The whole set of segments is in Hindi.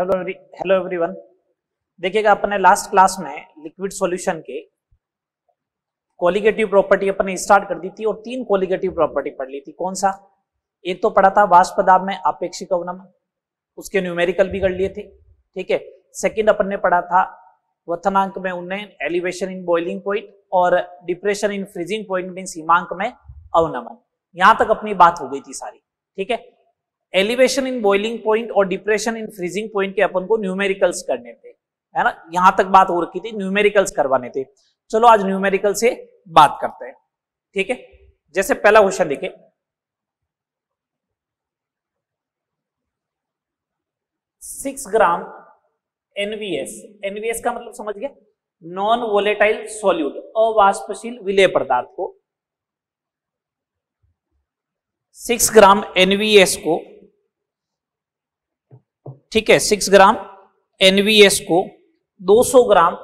Hello everyone. देखिएगा, अपने लास्ट क्लास में लिक्विड सॉल्यूशन के कोलिगेटिव प्रॉपर्टी अपने स्टार्ट कर दी थी और 3 कोलिगेटिव प्रॉपर्टी पढ़ ली थी। कौन सा? एक तो पढ़ा था वाष्प दाब में आपेक्षिक अवनमन, उसके न्यूमेरिकल भी कर लिए थे। ठीक है। सेकंड अपन ने पढ़ा था क्वथनांक में उन्नयन, एलिवेशन इन बॉइलिंग पॉइंट और depression in freezing point mean सीमांक में अवनमन। यहां तक अपनी बात हो गई थी सारी। ठीक है। एलिवेशन इन बॉइलिंग पॉइंट और डिप्रेशन इन फ्रीजिंग पॉइंट के अपन को न्यूमेरिकल्स करने थे, है ना। यहां तक बात हो रखी थी, न्यूमेरिकल्स करवाने थे। चलो आज न्यूमेरिकल से बात करते हैं। ठीक है। जैसे पहला क्वेश्चन देखे, सिक्स ग्राम एनवीएस, एनवीएस का मतलब समझ गया, नॉन वोलेटाइल सॉल्यूट, अवाष्पशील विलेय पदार्थ को 6 ग्राम एनवीएस को, ठीक है, 6 ग्राम एनवीएस को 200 ग्राम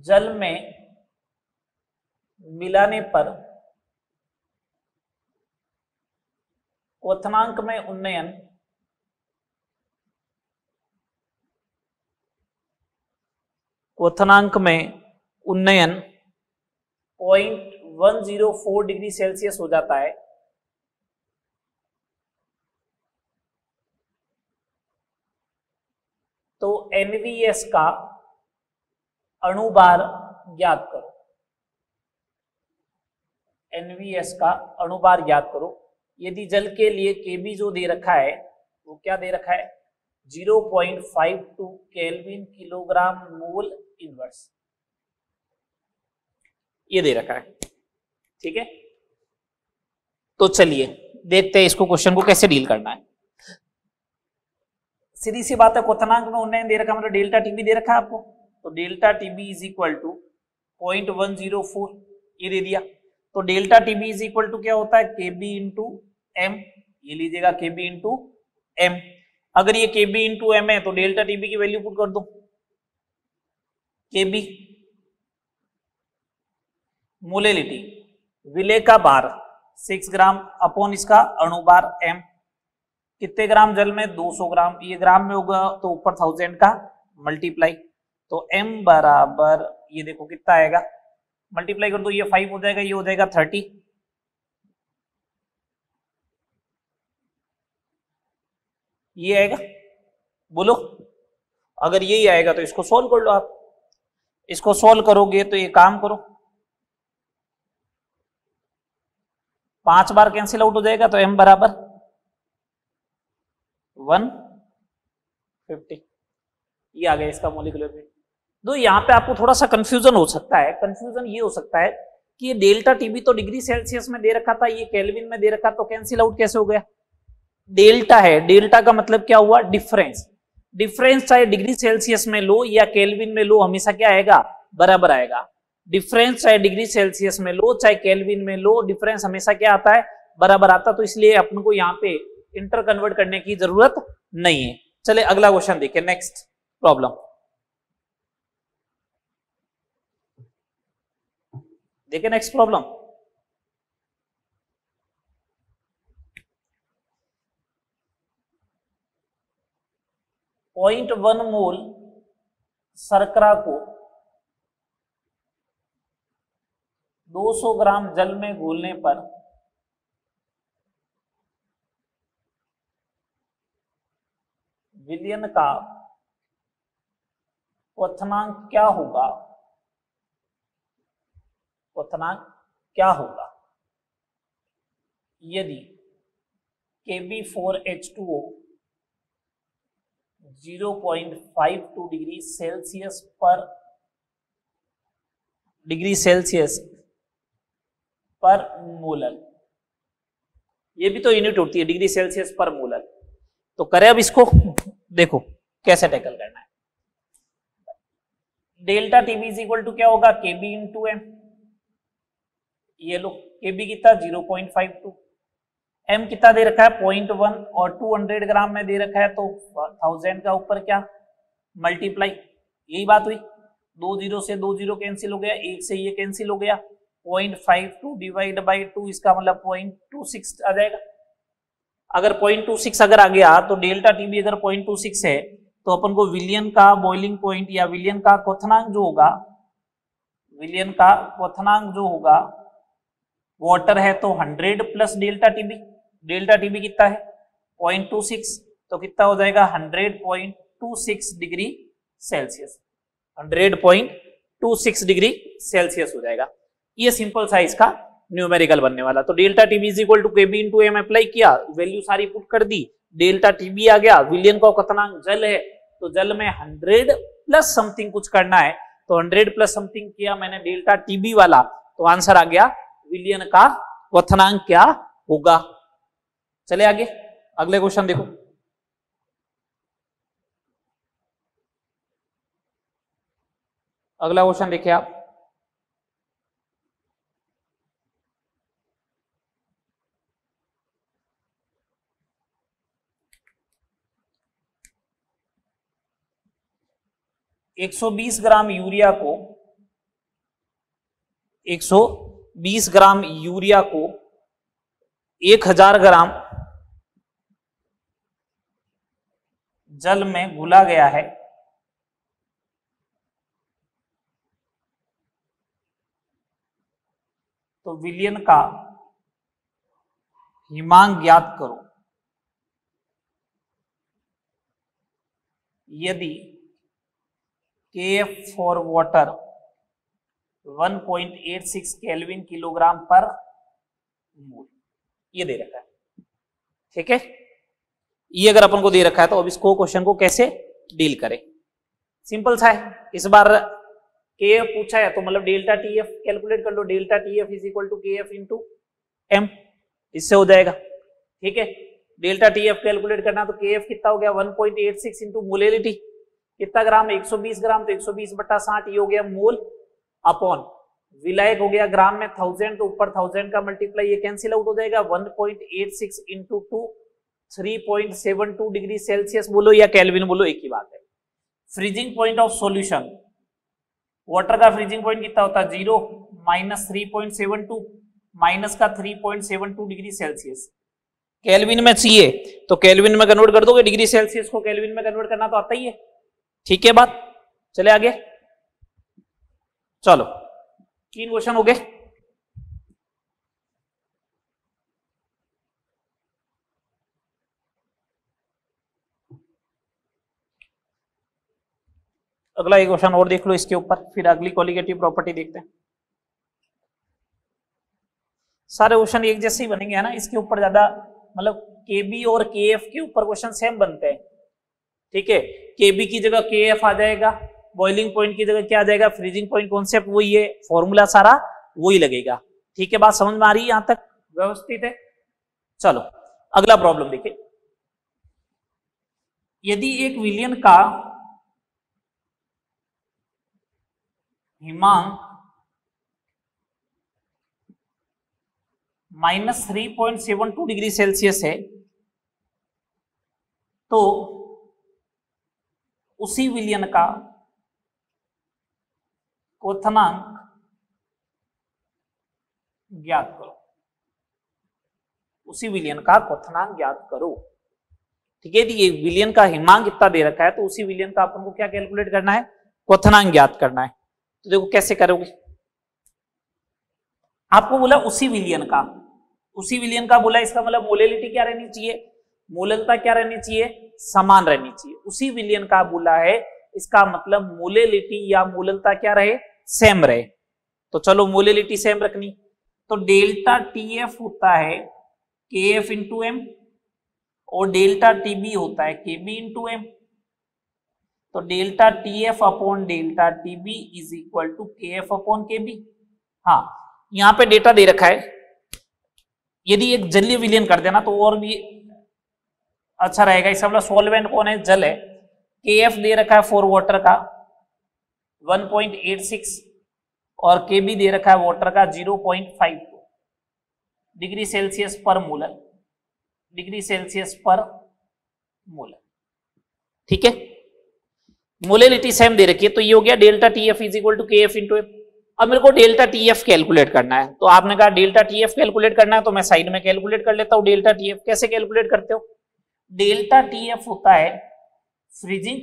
जल में मिलाने पर क्वथनांक में उन्नयन क्वथनांक में उन्नयन 0.104 डिग्री सेल्सियस हो जाता है। तो एनवीएस का अणुभार ज्ञात करो। एनवीएस का अणुभार ज्ञात करो। यदि जल के लिए केबी जो दे रखा है वो क्या दे रखा है? 0.52 केल्विन किलोग्राम मोल इनवर्स, ये दे रखा है। ठीक है। तो चलिए देखते हैं इसको, क्वेश्चन को कैसे डील करना है। सीधी सी बात है, क्वथनांक में उन्नयन दे रखा मतलब डेल्टा टीबी दे रखा है आपको, तो delta TB is equal to 0.104 ये दे दिया। तो delta TB is equal to क्या होता है? केबी इंटू एम, ये लीजिएगा केबी इंटू एम। अगर ये केबी इंटू एम है तो डेल्टा टीबी की वैल्यू पुट कर दो। केबी मोलेलिटी, विलेय का भार 6 ग्राम अपॉन इसका अणुभार m, कितने ग्राम जल में? 200 ग्राम। ये ग्राम में होगा तो ऊपर 1000 का मल्टीप्लाई, तो m बराबर ये देखो कितना आएगा, मल्टीप्लाई कर दो, ये 5 हो जाएगा, ये हो जाएगा 30। ये आएगा, बोलो। अगर यही आएगा तो इसको सोल्व कर लो आप। इसको सोल्व करोगे तो ये काम करो, 5 बार कैंसिल आउट हो जाएगा, तो m बराबर 150, ये आ गया इसका मोलिकुलर वेट। तो यहाँ पे आपको थोड़ा सा कंफ्यूजन हो सकता है। कंफ्यूजन ये हो सकता है कि ये डेल्टा टीबी तो डिग्री सेल्सियस में दे रखा था, ये केल्विन में दे रखा, तो कैंसिल आउट कैसे हो गया? डेल्टा है, डेल्टा का मतलब क्या हुआ? डिफरेंस। डिफरेंस चाहे डिग्री सेल्सियस में लो या केल्विन में लो, हमेशा क्या आएगा? बराबर आएगा। डिफरेंस चाहे डिग्री सेल्सियस में लो चाहे केल्विन में लो, डिफरेंस हमेशा क्या आता है? बराबर आता। तो इसलिए अपन को यहाँ पे इंटर कन्वर्ट करने की जरूरत नहीं है। चले अगला क्वेश्चन देखिए, नेक्स्ट प्रॉब्लम देखिए। नेक्स्ट प्रॉब्लम, पॉइंट 1 मोल शर्करा को 200 ग्राम जल में घोलने पर विलयन का क्वथनांक क्या होगा? क्वथनांक क्या होगा यदि Kb4H2O 0.52 डिग्री सेल्सियस पर मोलर। ये भी तो यूनिट होती है, डिग्री सेल्सियस पर मोलर। तो करें अब इसको, देखो कैसे टैकल करना है। Delta TB is equal to क्या होगा? KB into M. ये लो, केबी कितना? 0.52, एम कितना दे रखा है? 0.1 और 200 ग्राम में दे रखा है, तो 1000 का ऊपर क्या मल्टीप्लाई, यही बात हुई। 2 0 से 2 0 कैंसिल हो गया, 1 से ये कैंसिल हो गया, 0.52 डिवाइड बाई 2, इसका मतलब 0.26 आ जाएगा। अगर 0.26 अगर आ गया तो डेल्टा टीबी अगर 0.26 है तो अपन को विलियन का बॉइलिंग पॉइंट या विलियन का क्वथनांक जो होगा, विलियन का क्वथनांक जो होगा वाटर है तो 100 plus delta TB. Delta TB कितना है 0.26, तो कितना हो जाएगा 100.26 डिग्री सेल्सियस, 100.26 डिग्री सेल्सियस हो जाएगा। ये सिंपल सा इसका न्यूमेरिकल बनने वाला। तो delta TB is equal to KB into M apply किया, वैल्यू सारी पुट कर दी, डेल्टा टीबी आ गया, विलियन का क्वथनांक जल है तो जल में 100 प्लस समथिंग कुछ करना है, तो 100 प्लस समथिंग किया मैंने डेल्टा टीबी वाला, तो आंसर आ गया विलियन का क्वथनांक क्या होगा। चले आगे, अगले क्वेश्चन देखो। अगला क्वेश्चन देखिए आप, एक 120 ग्राम यूरिया को 120 ग्राम यूरिया को 1000 ग्राम जल में घुला गया है, तो विलियन का हिमांक ज्ञात करो यदि KF for water 1.86 kelvin kilogram पर मोल, ये दे रखा है। ठीक है, ये अगर अपन को दे रखा है तो अब इसको क्वेश्चन को कैसे डील करें, सिंपल सा है। इस बार KF पूछा है तो मतलब डेल्टा TF कैलकुलेट कर लो, delta TF is equal to KF into M, इससे हो जाएगा। ठीक है, डेल्टा TF कैलकुलेट करना तो KF कितना हो गया 1.86 इंटू मोलेलिटी, कितना ग्राम 120 ग्राम, तो 120/60 ये हो गया मोल, अपॉन विलायक हो गया ग्राम में 1000, तो ऊपर 1000 का मल्टीप्लाई ये कैंसिल आउट हो जाएगा, 1.86 इंटू 2 3.72 डिग्री सेल्सियस बोलो या केल्विन बोलो एक ही बात है। Freezing point of solution, water का फ्रीजिंग पॉइंट कितना होता है 0 माइनस 3.72 माइनस का 3.72 डिग्री सेल्सियस, केल्विन में चाहिए तो केल्विन में कन्वर्ट कर दोगे, डिग्री सेल्सियस को केल्विन में कन्वर्ट करना तो आता ही है। ठीक है बात, चले आगे, चलो 3 क्वेश्चन हो गए। अगला एक क्वेश्चन और देख लो इसके ऊपर, फिर अगली कोलिगेटिव प्रॉपर्टी देखते हैं। सारे क्वेश्चन एक जैसे ही बनेंगे है ना, इसके ऊपर ज्यादा मतलब केबी और केएफ के ऊपर क्वेश्चन सेम बनते हैं। ठीक है, केबी की जगह केएफ आ जाएगा, बॉइलिंग पॉइंट की जगह क्या आ जाएगा, फ्रीजिंग पॉइंट कॉन्सेप्ट वही है, फॉर्मूला सारा वही लगेगा। ठीक है, बात समझ में आ रही है, यहां तक व्यवस्थित है। चलो अगला प्रॉब्लम देखिए, यदि एक विलियन का हिमांक -3.72 डिग्री सेल्सियस है तो उसी विलियन का क्वथनांक ज्ञात करो, उसी विलियन का क्वथनांक ज्ञात करो। ठीक है, ये विलियन का हिमांक इतना दे रखा है तो उसी विलियन का अपन को क्या कैलकुलेट करना है, क्वथनांक ज्ञात करना है। तो देखो कैसे करोगे, आपको बोला उसी विलियन का, उसी विलियन का बोला, इसका मतलब मोलेलिटी क्या रहनी चाहिए, मोललता क्या रहनी चाहिए, समान रहनी चाहिए। उसी विलियन का बोला है, इसका मतलब मोलेलिटी या मोललता क्या रहे, सेम रहे। तो चलो मोलेलिटी सेम रखनी, तो डेल्टा टीएफ होता है केएफ इंटू एम और डेल्टा टीबी होता है केबी इंटू एम। तो delta TF upon delta TB is equal to KF upon KB. हाँ, यहां पे डेटा दे रखा है, यदि एक जलीय विलयन कर देना तो और भी अच्छा रहेगा। इसका मतलब सॉल्वेंट कौन है, जल है। केएफ दे रखा है फॉर वाटर का 1.86 और केबी दे रखा है वाटर का 0.52 डिग्री सेल्सियस पर मोलर, डिग्री सेल्सियस पर मोलर। ठीक है, मोलेलिटी सेम दे रखी है, तो ये हो गया delta TF is equal to KF into F. अब मेरे को डेल्टा टीएफ कैलकुलेट करना है, तो आपने कहा डेल्टा टीएफ कैलकुलेट करना है, तो मैं साइड में कैलकुलेट कर लेता हूं डेल्टा टीएफ। कैसे कैलकुलेट करते हो? डेल्टा टीएफ होता है freezing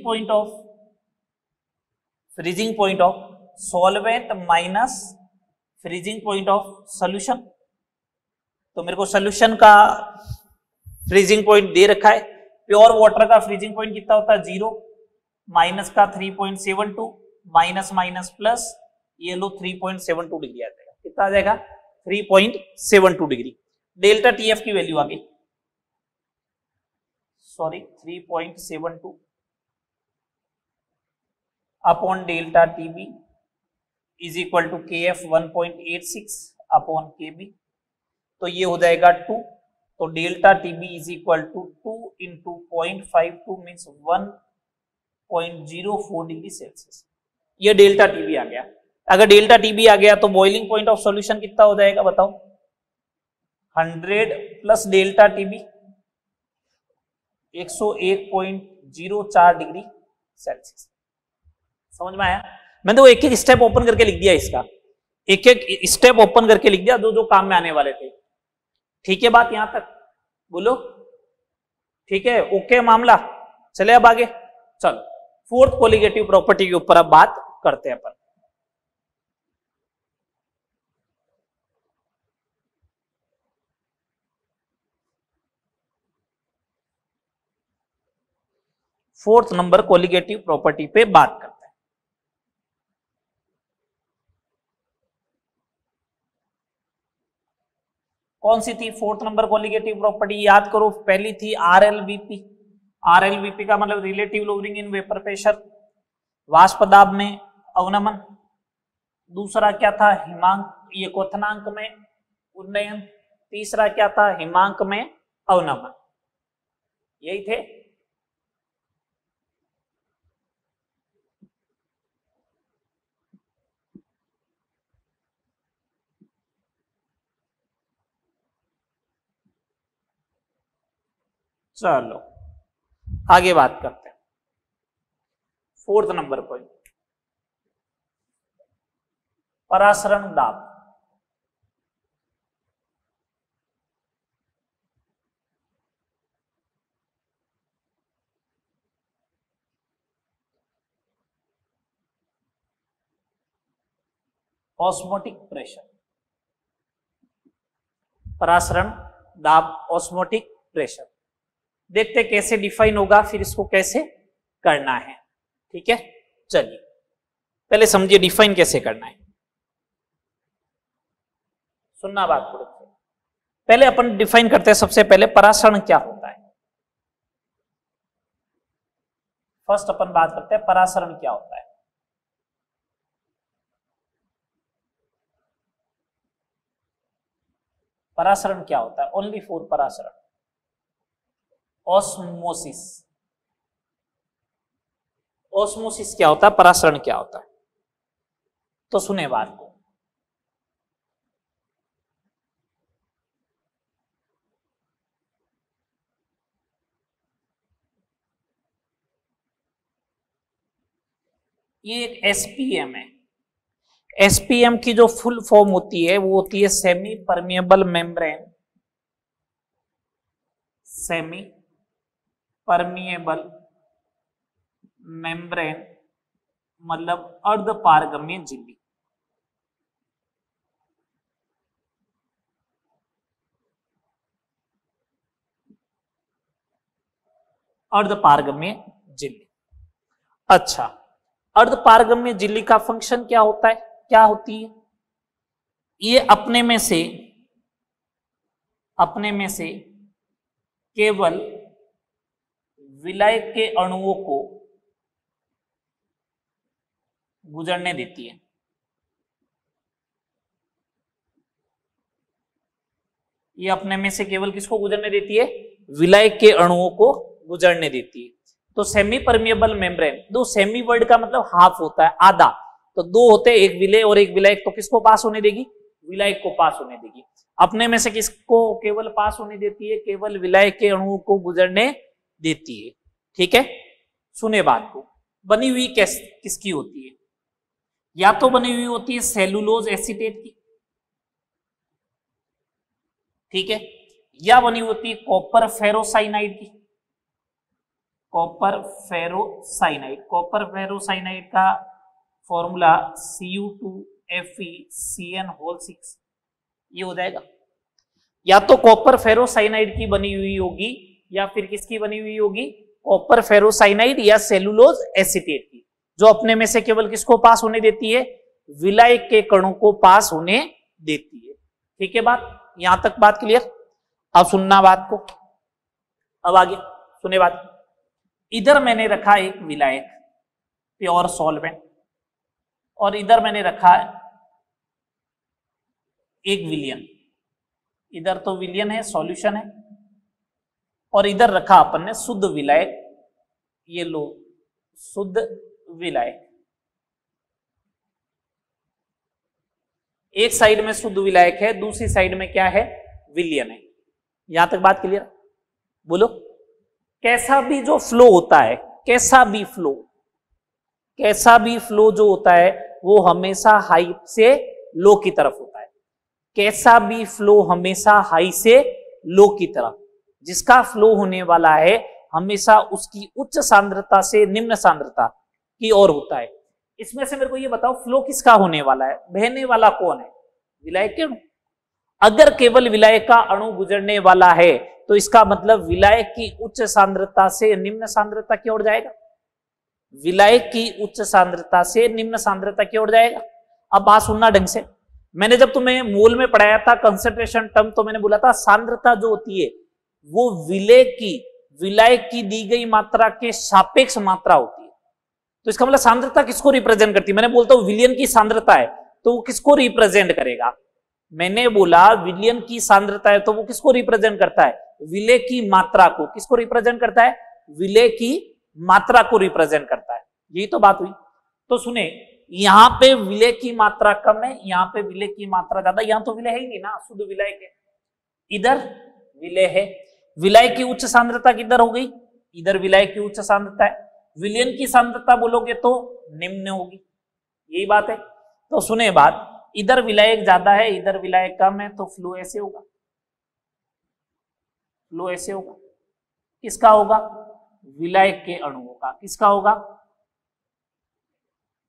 point of solvent minus freezing point of solution. तो मेरे को सॉल्यूशन का फ्रीजिंग पॉइंट दे रखा है, प्योर वाटर का फ्रीजिंग पॉइंट कितना होता है 0, माइनस का 3.72, माइनस माइनस प्लस, ये लो 3.72 डिग्री आ जाएगा। कितना आ जाएगा? 3.72 डिग्री। डेल्टा टीएफ की वैल्यू आ गई, sorry 3.72 upon delta TB is equal to K F 1.86 upon K B, तो ये हो जाएगा 2। तो delta TB is equal to 2 into 0.52 means 1.04 degree Celsius. ये डेल्टा टीबी आ गया। अगर डेल्टा टीबी आ गया तो बॉइलिंग पॉइंट ऑफ सॉल्यूशन कितना हो जाएगा बताओ? 100 plus delta TB 101.04 degree Celsius. समझ में आया? मैंने तो एक एक स्टेप ओपन करके लिख दिया, इसका एक एक स्टेप ओपन करके लिख दिया, जो जो काम में आने वाले थे। ठीक है बात यहां तक? बोलो ठीक है, ओके मामला। चले अब आगे, चलो फोर्थ कोलिगेटिव प्रॉपर्टी के ऊपर अब बात करते हैं अपन। फोर्थ नंबर कोलिगेटिव प्रॉपर्टी पे बात करते हैं। कौन सी थी फोर्थ नंबर कोलिगेटिव प्रॉपर्टी? याद करो, पहली थी आरएलवीपी। आरएलवीपी का मतलब relative lowering in vapour pressure, वाष्प दाब में अवनमन। दूसरा क्या था? हिमांक, ये क्वथनांक में उन्नयन। तीसरा क्या था? हिमांक में अवनमन। यही थे। चलो आगे बात करते हैं। फोर्थ नंबर पॉइंट, परासरण दाब। ऑस्मोटिक प्रेशर, परासरण दाब, ऑस्मोटिक प्रेशर। देखते कैसे डिफाइन होगा, फिर इसको कैसे करना है। ठीक है, चलिए पहले समझिए डिफाइन कैसे करना है। सुनना बात को, पहले अपन डिफाइन करते हैं। सबसे पहले परासरण क्या होता है, फर्स्ट अपन बात करते हैं परासरण क्या होता है। परासरण क्या होता है? ओनली फॉर परासरण, ऑस्मोसिस। ऑस्मोसिस क्या होता है, परासरण क्या होता है? तो सुने बात को, ये एक एसपीएम है। एसपीएम की जो फुल फॉर्म होती है वो होती है semi permeable membrane. Semi permeable membrane मतलब अर्धपारगम्य झिल्ली। अर्धपारगम्य झिल्ली। अच्छा, अर्धपारगम्य झिल्ली का फंक्शन क्या होता है, क्या होती है? ये अपने में से केवल विलायक के अणुओं को गुजरने देती है। ये अपने में से केवल किसको गुजरने देती है? विलायक के अणुओं को गुजरने देती है। तो सेमी परमिएबल मेम्ब्रेन, दो सेमी वर्ड का मतलब हाफ होता है, आधा। तो दो होते हैं, एक विलेय और एक विलायक, तो किसको पास होने देगी? विलायक को पास होने देगी। अपने में से किसको केवल पास होने देती है? केवल विलायक के अणुओं को गुजरने देती है। ठीक है, सुने बात को। बनी हुई किसकी होती है? या तो बनी हुई होती है सेलुलोज एसीटेट की, ठीक है, या बनी होती है कॉपर फेरोसाइनाइड की, कॉपर फेरोसाइनाइड। कॉपर फेरोसाइनाइड का फॉर्मूला Cu2Fe(Cn)(6), ये हो जाएगा। या तो कॉपर फेरोसाइनाइड की बनी हुई होगी या फिर किसकी बनी हुई होगी, कॉपर फेरोसाइनाइड या सेलुलोज एसीटेट की, जो अपने में से केवल किसको पास होने देती है, विलायक के कणों को पास होने देती है। ठीक है बात, यहां तक बात क्लियर। अब सुनना बात को, अब आगे सुने बात। इधर मैंने रखा एक विलायक प्योर सॉल्वेंट और इधर मैंने रखा एक विलियन। इधर तो विलियन है, सॉल्यूशन है, और इधर रखा अपन ने शुद्ध विलायक, ये लो शुद्ध विलायक। एक साइड में शुद्ध विलायक है, दूसरी साइड में क्या है, विलियन है। यहां तक बात क्लियर, बोलो। कैसा भी जो फ्लो होता है, कैसा भी फ्लो जो होता है वो हमेशा हाई से लो की तरफ होता है। कैसा भी फ्लो हमेशा हाई से लो की तरफ, जिसका फ्लो होने वाला है हमेशा उसकी उच्च सांद्रता से निम्न सांद्रता की ओर होता है। इसमें से मेरे को ये बताओ फ्लो किसका होने वाला है, बहने वाला कौन है, विलायक के अणु। अगर केवल विलायक का अणु गुजरने वाला है तो इसका मतलब विलायक की उच्च सांद्रता से निम्न सांद्रता की ओर जाएगा, विलायक की उच्च सांद्रता से निम्न सांद्रता की ओर जाएगा। अब बात सुनना ढंग से, मैंने जब तुम्हें मोल में पढ़ाया था कंसंट्रेशन टर्म, तो मैंने बोला था सांद्रता जो होती है वो विलायक की दी गई मात्रा के सापेक्ष मात्रा होती है। तो इसका मतलब सांद्रता किसको रिप्रेजेंट करती है, मैंने बोलता हूं विलियन की सांद्रता है तो वो किसको रिप्रेजेंट करेगा, मैंने बोला विलियन की सांद्रता है तो वो किसको रिप्रेजेंट करता है, विलेय की मात्रा को। किसको रिप्रेजेंट करता है, विलेय की मात्रा को रिप्रेजेंट करता है। यही तो बात हुई। तो सुने, यहां पे विलेय की मात्रा कम है, यहां पे विलेय की मात्रा ज्यादा। यहां तो विलेय है ही नहीं ना, शुद्ध विलायक है, इधर विलेय है। विलाय की उच्च सांद्रता किधर हो गई, इधर विलाय की उच्च सांद्रता है। विलियन की सांद्रता बोलोगे तो निम्न होगी, यही बात है। तो सुने बात, इधर विलायक ज्यादा है, इधर विलायक कम है, तो फ्लो ऐसे होगा, फ्लो ऐसे होगा। किसका होगा, विलायक के अणुओं का। किसका होगा,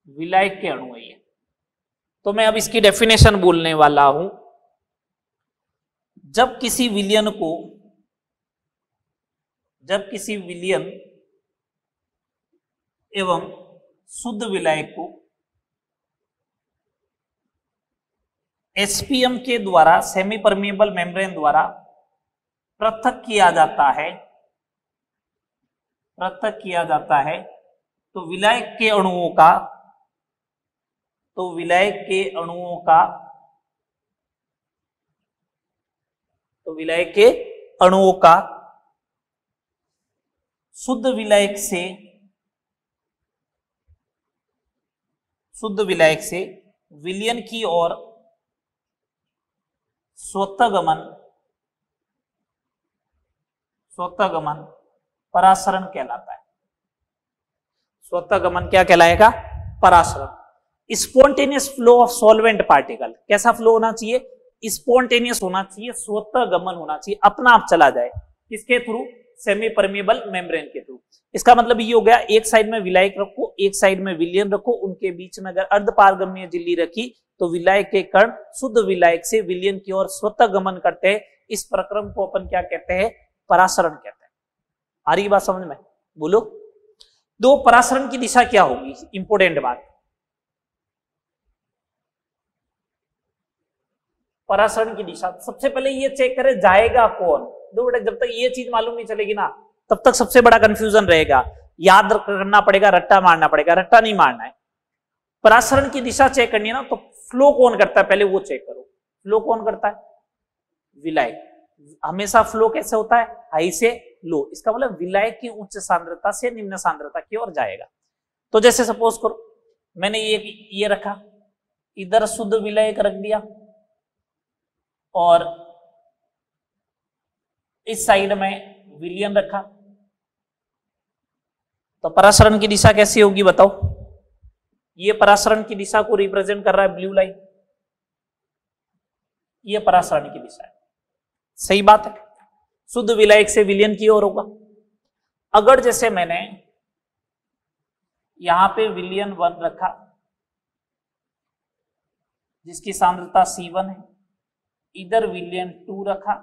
विलायक के अणु है ये। तो मैं अब इसकी डेफिनेशन बोलने वाला हूं। जब किसी विलियन एवं शुद्ध विलायक को एसपीएम के द्वारा, सेमी परमिएबल मेम्ब्रेन द्वारा पृथक किया जाता है, तो विलायक के अणुओं का शुद्ध विलायक से विलियन की ओर स्वतः गमन परासरण कहलाता है। स्वतः गमन क्या कहलाएगा, परासरण। Spontaneous flow of solvent particle, कैसा फ्लो होना चाहिए, स्पॉन्टेनियस होना चाहिए, स्वतः गमन होना चाहिए, अपना आप चला जाए। किसके थ्रू, सेमी परमिएबल मेम्ब्रेन के थ्रू। इसका मतलब ये हो गया, एक साइड में विलायक रखो, एक साइड में विलियन रखो, उनके बीच में अगर अर्धपारगम्य झिल्ली रखी तो विलायक के कण शुद्ध विलायक से विलियन की ओर स्वतः गमन करते हैं। इस प्रक्रम को अपन क्या कहते हैं, परासरण कहते हैं। आ रही बात समझ में, बोलो। दो, परासरण की दिशा क्या होगी, इंपोर्टेंट बात। परासरण की दिशा सबसे पहले ये चेक करें जाएगा कौन। दो बेटा, जब तक ये चीज मालूम नहीं चलेगी ना तब तक सबसे बड़ा कंफ्यूजन रहेगा। याद करना पड़ेगा, रट्टा मारना पड़ेगा, रट्टा नहीं मारना है। परासरण की दिशा चेक करनी है ना, तो फ्लो कौन करता है पहले वो चेक करो। फ्लो कौन करता है, विलायक। हमेशा फ्लो कैसे होता है, हाई से लो। इसका मतलब विलायक की उच्च सांद्रता से निम्न सांद्रता की ओर जाएगा। तो जैसे सपोज करो मैंने ये रखा, इधर शुद्ध विलायक रख दिया और इस साइड में विलियन रखा, तो परासरण की दिशा कैसी होगी बताओ। ये परासरण की दिशा को रिप्रेजेंट कर रहा है ब्लू लाइन, ये परासरण की दिशा है। सही बात है, शुद्ध विलायक से विलयन की ओर होगा। अगर जैसे मैंने यहां पे विलयन 1 रखा जिसकी सांद्रता C1 है, इधर विलयन 2 रखा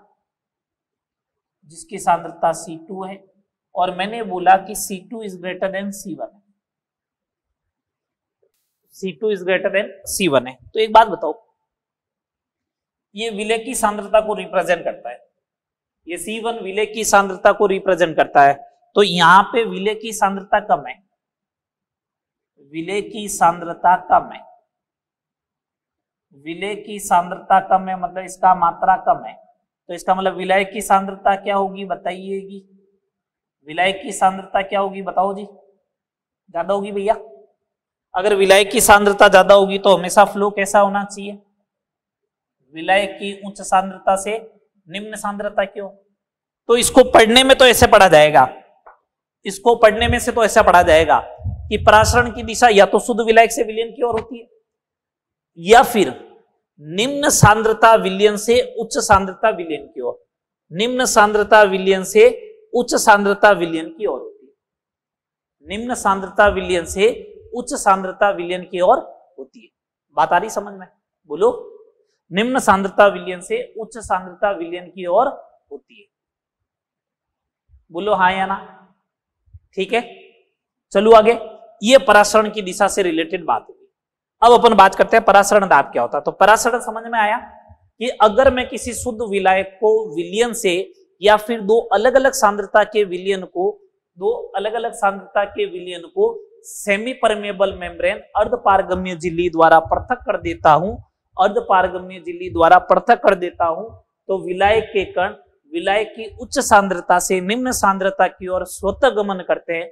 जिसकी सांद्रता C2 है, और मैंने बोला कि C2 is greater than C1 है, C2 is greater than C1 है। तो एक बात बताओ, ये विलय की सांद्रता को रिप्रेजेंट करता है, ये C1 विलय की सांद्रता को रिप्रेजेंट करता है, तो यहां पे विलय की सांद्रता कम है, विलय की सांद्रता कम है, विलय की सांद्रता कम है मतलब इसका मात्रा कम है, तो इसका मतलब विलायक की सांद्रता क्या होगी बताइएगी, विलायक की सांद्रता क्या होगी बताओ जी, ज्यादा होगी भैया। अगर विलायक की सांद्रता ज्यादा होगी तो हमेशा फ्लो कैसा होना चाहिए, विलायक की उच्च सांद्रता से निम्न सांद्रता क्यों। तो इसको पढ़ने में तो ऐसे पढ़ा जाएगा, इसको पढ़ने में से तो ऐसा पढ़ा जाएगा कि परासरण की दिशा या तो शुद्ध विलायक से विलयन की ओर होती है, या फिर निम्न सांद्रता विलयन से उच्च सांद्रता विलयन की ओर, निम्न सांद्रता विलयन से उच्च सांद्रता विलयन की ओर होती है, निम्न सांद्रता विलयन से उच्च सांद्रता विलयन की ओर होती है। बात आ रही समझ में, बोलो। निम्न सांद्रता विलयन से उच्च सांद्रता विलयन की ओर होती है, बोलो हाँ या ना। ठीक है, चलो आगे। ये परासरण की दिशा से रिलेटेड बात होगी। अब अपन बात करते हैं परासरण दाब क्या होता है। तो परासरण समझ में आया कि अगर मैं किसी शुद्ध विलायक को विलयन से या फिर दो अलग अलग सांद्रता के विलयन को सेमी परमेबल मेम्ब्रेन अर्धपारगम्य झिल्ली द्वारा पृथक कर देता हूं, अर्धपारगम्य झिल्ली द्वारा पृथक कर देता हूं, तो विलायक के कण विलायक की उच्च सांद्रता से निम्न सांद्रता की ओर स्वतः गमन करते हैं,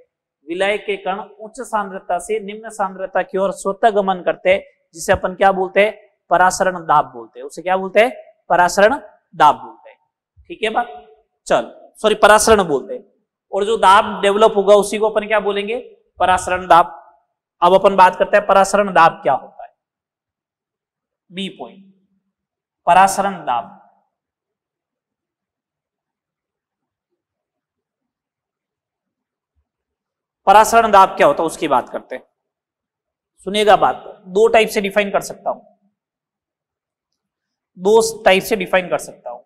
विलायक के कण उच्च सांद्रता से निम्न सांद्रता की ओर स्वतः गमन करते हैं, जिसे अपन क्या बोलते हैं, परासरण दाब बोलते हैं। उसे क्या बोलते हैं, परासरण दाब बोलते हैं। ठीक है बात, चल सॉरी परासरण बोलते हैं। और जो दाब डेवलप होगा उसी को अपन क्या बोलेंगे, परासरण दाब। अब अपन बात करते हैं परासरण दाब क्या होता है। बी पॉइंट, परासरण दाब। परासरण दाब क्या होता है उसकी बात करते हैं। सुनिएगा बात, दो टाइप से डिफाइन कर सकता हूं, दो टाइप से डिफाइन कर सकता हूं।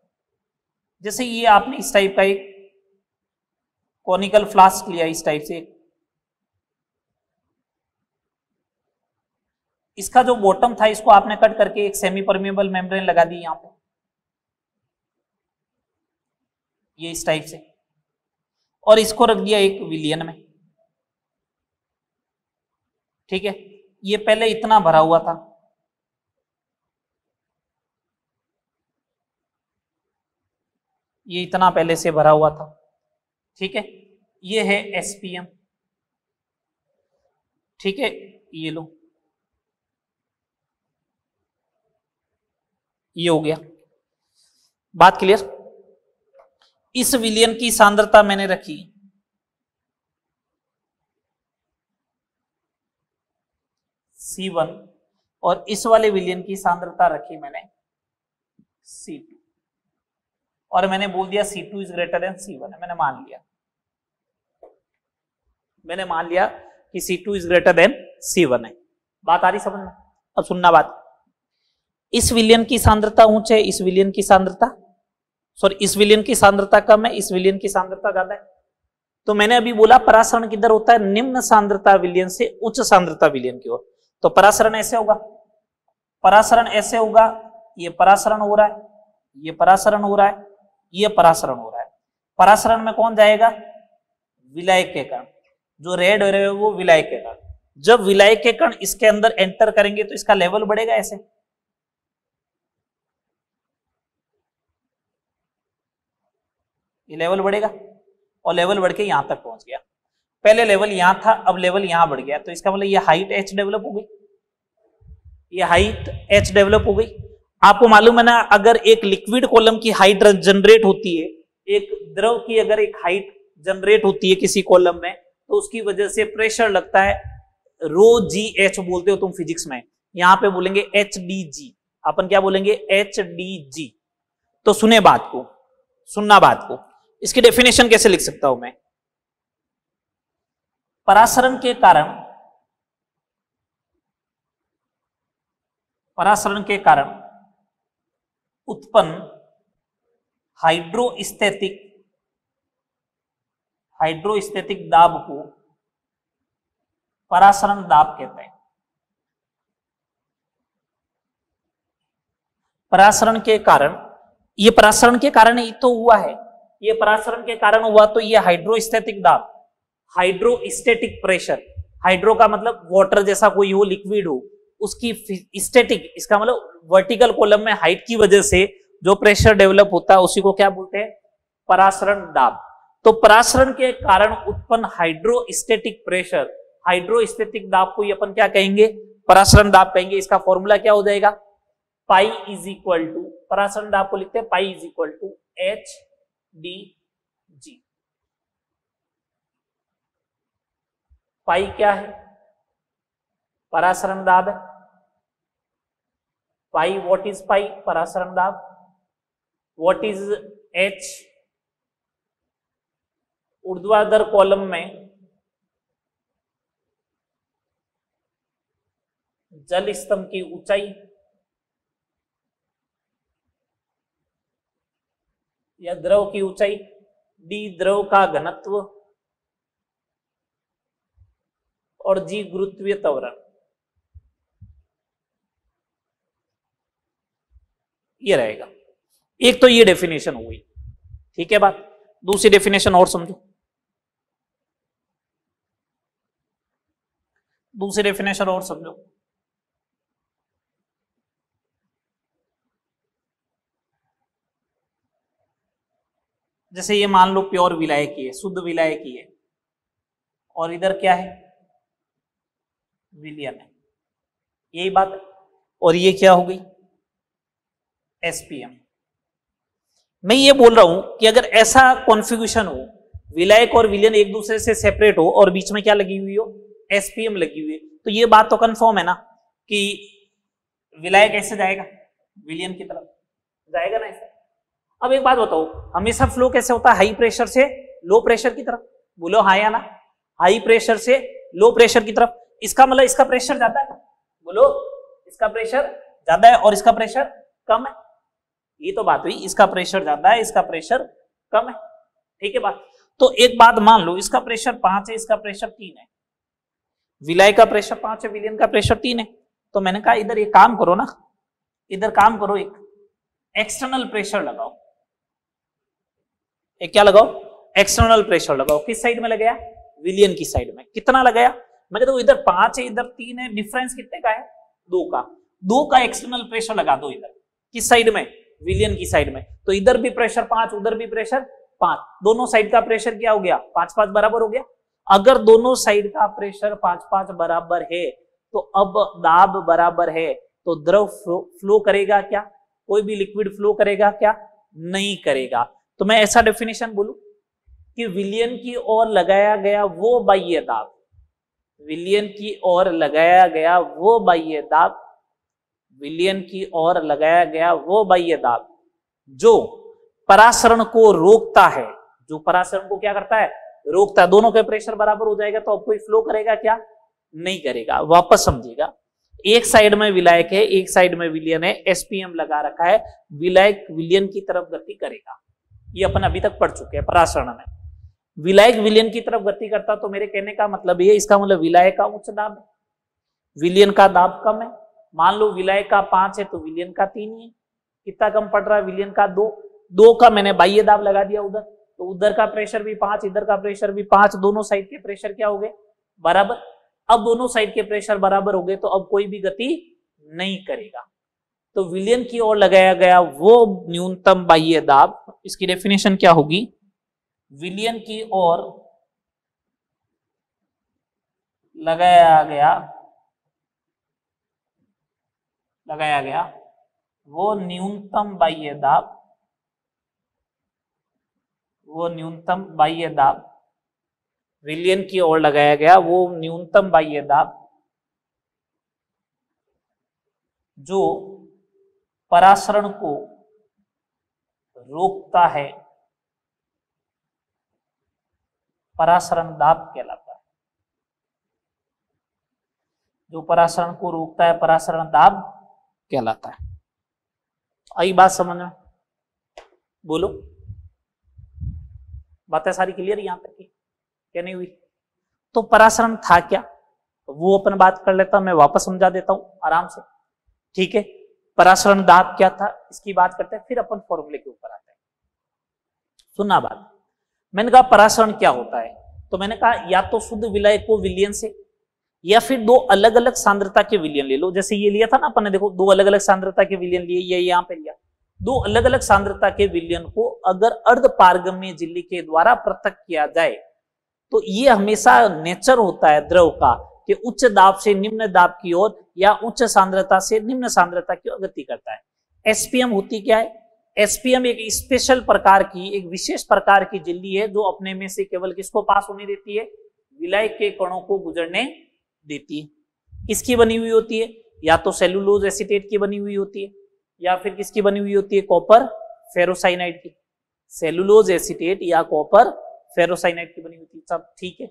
जैसे ये आपने इस टाइप का एक कॉनिकल फ्लास्क लिया, इस टाइप से इसका जो बॉटम था इसको आपने कट करके एक सेमी परमेबल मेम्ब्रेन लगा दी यहां पे, ये इस टाइप से, और इसको रख दिया एक विलियन में। ठीक है, ये पहले इतना भरा हुआ था, ये इतना पहले से भरा हुआ था। ठीक है, ये है एसपीएम। ठीक है, ये लो, ये हो गया। बात क्लियर। इस विलियन की सांद्रता मैंने रखी C1 और इस वाले विलियन की सांद्रता रखी मैंने C2, और मैंने बोल दिया C2 is greater than C1 है। मैंने मान लिया कि C2 is greater than C1 है। बात आ रही समझ में। अब सुनना बात, इस विलियन की सांद्रता उच्च है, इस विलियन की सांद्रता इस विलियन की सांद्रता कम है, इस विलियन की सांद्रता ज्यादा है। तो मैंने अभी बोला परासरण किधर होता है, निम्न सांद्रता विलियन से उच्च सांद्रता विलियन की ओर। तो परासरण ऐसे होगा, परासरण ऐसे होगा, ये परासरण हो रहा है, ये परासरण हो रहा है, ये परासरण हो रहा है। परासरण में कौन जाएगा, विलायक के कण, जो रेड हो रहे हैं वो विलायक के कण। जब विलायक के कण इसके अंदर एंटर करेंगे तो इसका लेवल बढ़ेगा ऐसे, ये लेवल बढ़ेगा, और लेवल बढ़ के यहां तक पहुंच गया। पहले लेवल यहां था, अब लेवल यहां बढ़ गया, तो इसका मतलब ये हाइट h डेवलप हो गई, ये हाइट h डेवलप हो गई। आपको मालूम है ना, अगर एक लिक्विड कॉलम की हाइट जनरेट होती है, एक द्रव की अगर एक हाइट जनरेट होती है किसी कॉलम में, तो उसकी वजह से प्रेशर लगता है रो जी एच बोलते हो तुम फिजिक्स में, यहां पे बोलेंगे एच डी जी, अपन क्या बोलेंगे एच डी जी। तो सुने बात को, सुनना बात को, इसकी डेफिनेशन कैसे लिख सकता हूं मैं। परासरण के कारण, परासरण के कारण उत्पन्न हाइड्रोस्टैटिक, हाइड्रोस्टैटिक दाब को परासरण दाब कहते हैं। परासरण के कारण, ये परासरण के कारण ही तो हुआ है, ये परासरण के कारण हुआ, तो ये हाइड्रोस्टैटिक दाब, हाइड्रोस्टैटिक प्रेशर, हाइड्रो का मतलब वाटर जैसा कोई हो, लिक्विड हो, उसकी स्टैटिक, इसका मतलब वर्टिकल कॉलम में हाइट की वजह से जो प्रेशर डेवलप होता है उसी को क्या बोलते हैं, परासरण दाब। तो परासरण के कारण उत्पन्न हाइड्रोस्टैटिक प्रेशर, हाइड्रोस्टैटिक दाब को अपन क्या कहेंगे, परासरण दाब कहेंगे। इसका फॉर्मूला क्या हो जाएगा, पाई इज इक्वल टू, परासरण दाब को लिखते हैं pi is equal to H D G. Pi क्या है, परासरण दाब है। पाई, व्हाट इज पाई, परासरण दाब। व्हाट इज एच, ऊर्ध्वाधर कॉलम में जल स्तंभ की ऊंचाई या द्रव की ऊंचाई, डी द्रव का घनत्व और जी गुरुत्वीय त्वरण। ये रहेगा। एक तो ये डेफिनेशन हो गई, ठीक है बात। दूसरी डेफिनेशन और समझो, दूसरी डेफिनेशन और समझो। जैसे ये मान लो प्योर विलायक की है, शुद्ध विलायक की है, और इधर क्या है, विलियन है, यही बात है। और ये क्या हो गई, एसपीएम। मैं ये बोल रहा हूं कि अगर ऐसा कॉन्फ़िगरेशन हो, विलायक और विलियन एक दूसरे से सेपरेट हो और बीच में क्या लगी हुई हो, एसपीएम लगी हुई है, तो ये बात तो कंफर्म है ना कि विलायक ऐसे जाएगा, विलियन की तरफ जाएगा ना ऐसे। अब एक बात बताओ, हमेशा फ्लो कैसे होता है, हाई प्रेशर से लो प्रेशर की तरफ, बोलो हाँ या ना, हाई प्रेशर से लो प्रेशर की तरफ। इसका मतलब इसका प्रेशर ज्यादा है, बोलो इसका प्रेशर ज्यादा है और इसका प्रेशर कम है, ये तो बात हुई, इसका प्रेशर ज्यादा है, इसका प्रेशर कम है, ठीक है बात। तो एक बात मान लो, इसका प्रेशर 5 है, इसका प्रेशर 3 है, विलाय का प्रेशर 5 है, विलियन का प्रेशर 3 है। तो मैंने कहा इधर एक काम करो ना, इधर काम करो, एक एक्सटर्नल प्रेशर लगाओ, एक क्या लगाओ, एक्सटर्नल प्रेशर लगाओ। किस साइड में लगाया, विलियन की साइड में। कितना लगाया, मैं कहता हूं इधर 5 है, इधर 3 है, डिफरेंस कितने का है, 2 का। 2 का एक्सटर्नल प्रेशर लगा दो इधर, किस साइड में, विलियन की साइड में। तो इधर भी प्रेशर 5, उधर भी प्रेशर 5, दोनों साइड का प्रेशर क्या हो गया, 5-5 बराबर हो गया। अगर दोनों साइड का प्रेशर 5-5 बराबर है, तो अब दाब बराबर है, तो द्रव फ्लो करेगा क्या, कोई भी लिक्विड फ्लो करेगा क्या, नहीं करेगा। तो मैं ऐसा डेफिनेशन बोलूं कि विलियन की ओर लगाया गया वो बाह्य दाब, विलियन की ओर लगाया गया वो बाह्य दाब, विलियन की ओर लगाया गया वो बाह्य दाब जो परासरण को रोकता है, जो परासरण को क्या करता है, रोकता है। दोनों के प्रेशर बराबर हो जाएगा, तो अब कोई फ्लो करेगा क्या, नहीं करेगा। वापस समझिएगा, एक साइड में विलायक है, एक साइड में विलियन है, एसपीएम लगा रखा है, विलायक विलियन की तरफ गति करेगा, ये अपन अभी तक पढ़ चुके हैं परासरण में। विलायक विलियन की तरफ गति करता, तो मेरे कहने का मतलब ये, इसका मतलब विलायक का उच्च दाब है, विलियन का दाब कम है। मान लो विलायक का 5 है तो विलियन का 3 ही है, कितना कम पड़ रहा है, विलियन का 2 का मैंने बाह्य दाब लगा दिया उधर, तो उधर का प्रेशर भी 5, इधर का प्रेशर भी 5, दोनों साइड के प्रेशर क्या हो गए, बराबर। अब दोनों साइड के प्रेशर बराबर हो गए, तो अब कोई भी गति नहीं करेगा। तो विलियन की ओर लगाया गया वो न्यूनतम बाह्य दाब, इसकी डेफिनेशन क्या होगी, विलियन की ओर लगाया गया वो न्यूनतम बाह्य दाब, वो न्यूनतम बाह्य दाब, विलियन की ओर लगाया गया वो न्यूनतम बाह्य दाब जो परासरण को रोकता है परासरण दाब कहलाता है। जो परासरण को रोकता है परासरण दाब कहलाता है। आई बात समझ में? बोलो, बातें सारी क्लियर यहां तक की क्या नहीं हुई? तो परासरण था क्या वो अपन बात कर लेता हूं, मैं वापस समझा देता हूं आराम से, ठीक है। परासरण दाब क्या था इसकी बात करते हैं, फिर अपन फॉर्मूले के ऊपर आते हैं। सुनना बात, मैंने कहा परासरण क्या होता है, तो मैंने कहा या तो शुद्ध विलय को विलयन से, या फिर दो अलग अलग सांद्रता के विलयन ले लो। जैसे ये लिया था ना अपन ने, देखो दो अलग अलग सांद्रता के विलयन लिए, ये यहां पे लिया। दो अलग अलग सांद्रता के विलयन को अगर अर्ध पारगम्य झिल्ली के द्वारा पृथक किया जाए तो ये हमेशा नेचर होता है द्रव का कि उच्च दाब से निम्न दाब की ओर या उच्च सांद्रता से निम्न सांद्रता की ओर गति करता है। एसपीएम होती क्या है? एसपीएम एक स्पेशल प्रकार की, एक विशेष प्रकार की झिल्ली है जो अपने में से केवल किसको पास होने देती है? विलय के कणों को गुजरने देती है। किसकी बनी हुई होती है? या तो सेलुलोज एसीटेट की बनी हुई होती है, या फिर किसकी बनी हुई होती है? कॉपर फेरोसाइनाइड की। सेलुलोज एसीटेट या कॉपर फेरोसाइनाइड की बनी होती है, सब ठीक है।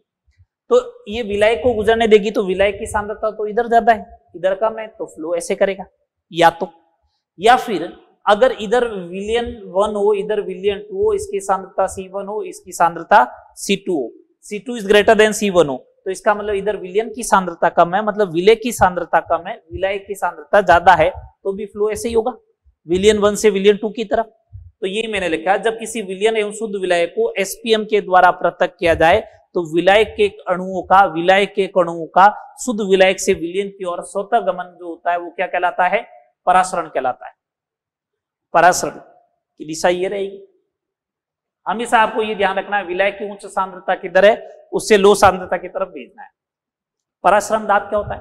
तो ये विलय को गुजरने देगी, तो विलय की सांद्रता तो इधर ज्यादा है, इधर कम है, तो फ्लो ऐसे करेगा। या तो, या फिर अगर इधर विलियन 1 हो, इधर विलियन 2 हो, इसकी सांद्रता C1 हो, इसकी सांद्रता C2 हो, C2 is greater than C1 हो, तो इसका मतलब इधर विलियन की सांद्रता कम है, मतलब विलय की सांद्रता कम है, विलय की सांद्रता ज्यादा है, तो भी फ्लो ऐसे ही होगा, विलियन 1 से विलियन 2 की तरफ। तो ये मैंने लिखा है, जब किसी विलयन एवं शुद्ध विलय को एसपीएम के द्वारा पृथक किया जाए तो विलय के अणुओं का, विलय के कणुओं का शुद्ध विलयक से विलयन की ओर स्वतः गमन जो होता है वो क्या कहलाता है? परासरण कहलाता है। परासरण की दिशा ये रहेगी। हमेशा आपको ये ध्यान रखना है, विलय की उच्च सांद्रता किधर है, उससे लो सांद्रता की तरफ भेजना है। परासरण दाब क्या होता है?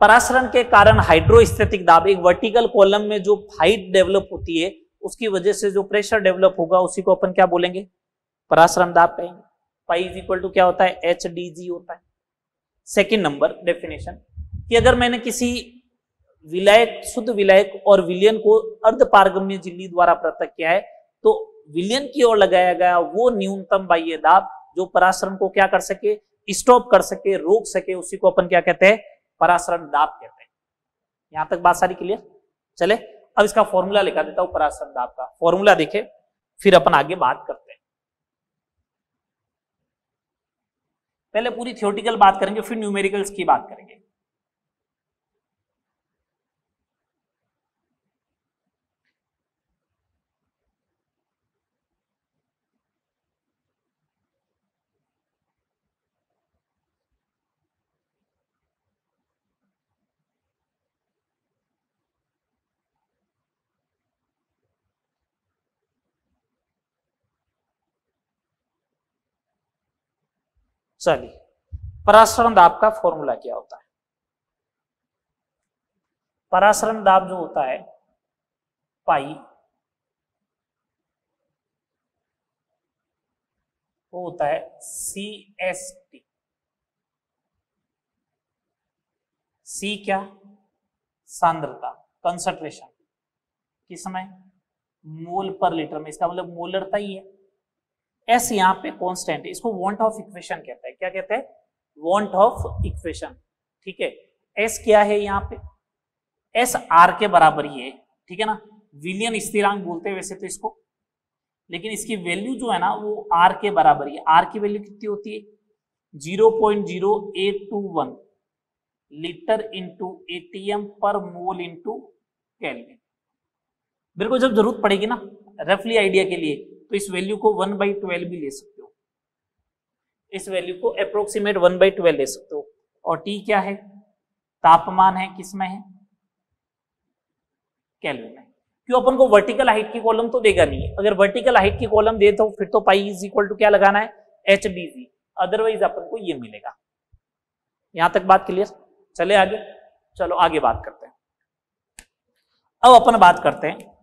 परासरण के कारण हाइड्रोस्टैटिक दाब, एक वर्टिकल कॉलम में जो हाइट डेवलप होती है उसकी वजह से जो प्रेशर डेवलप होगा उसी को अपन क्या बोलेंगे? परासरण दाब कहेंगे। पाई इज इक्वल टू क्या होता है? HdG होता है। सेकेंड नंबर डेफिनेशन, कि अगर मैंने किसी विलयक, शुद्ध विलयक और विलयन को अर्ध पारगम्य झिल्ली द्वारा पृथक किया है तो विलयन की ओर लगाया गया वो न्यूनतम बाह्य दाब जो परासरण को क्या कर सके? स्टॉप कर सके, रोक सके, उसी को अपन क्या कहते हैं? परासरण दाब कहते हैं। यहां तक बात सारी क्लियर? चले अब इसका फॉर्मूला लिखा देता हूं, परासरण दाब का फॉर्मूला देखे फिर अपन आगे बात करते हैं। पहले पूरी थ्योरेटिकल बात करेंगे, फिर न्यूमेरिकल्स की बात करेंगे। चलिए, परासरण दाब का फॉर्मूला क्या होता है? परासरण दाब जो होता है पाई, वो होता है CST। C क्या? सांद्रता, कंसंट्रेशन, किसमें? मोल पर लीटर में, इसका मतलब मोलरता ही है। S यहाँ पे कांस्टेंट है, इसको वांट ऑफ इक्वेशन कहते हैं। क्या कहते हैं? वांट ऑफ इक्वेशन, ठीक है। S क्या है यहाँ पे? S R के बराबर ही है, ठीक है ना। विलियन स्थिरांक बोलते हैं वैसे तो इसको, लेकिन इसकी वैल्यू जो है ना वो R के बराबर ही है। R की वैल्यू कितनी होती है? 0.0821 लीटर इंटू ATM पर मोल इंटू केल्विन। मेरे को जब जरूरत पड़ेगी ना रफली आइडिया के लिए, तो इस वैल्यू को 1/12 भी ले सकते हो, इस वैल्यू को अप्रोक्सीमेट 1/12 ले सकते हो। और T क्या है? तापमान है, किसमें है? केल्विन में। क्यों? अपन को वर्टिकल हाइट की कॉलम तो देगा नहीं, अगर वर्टिकल हाइट की कॉलम दे तो फिर तो पाई इज इक्वल टू क्या लगाना है? HdG, अदरवाइज अपन को ये मिलेगा। यहां तक बात क्लियर? चले आगे, चलो आगे बात करते हैं। अब अपन बात करते हैं,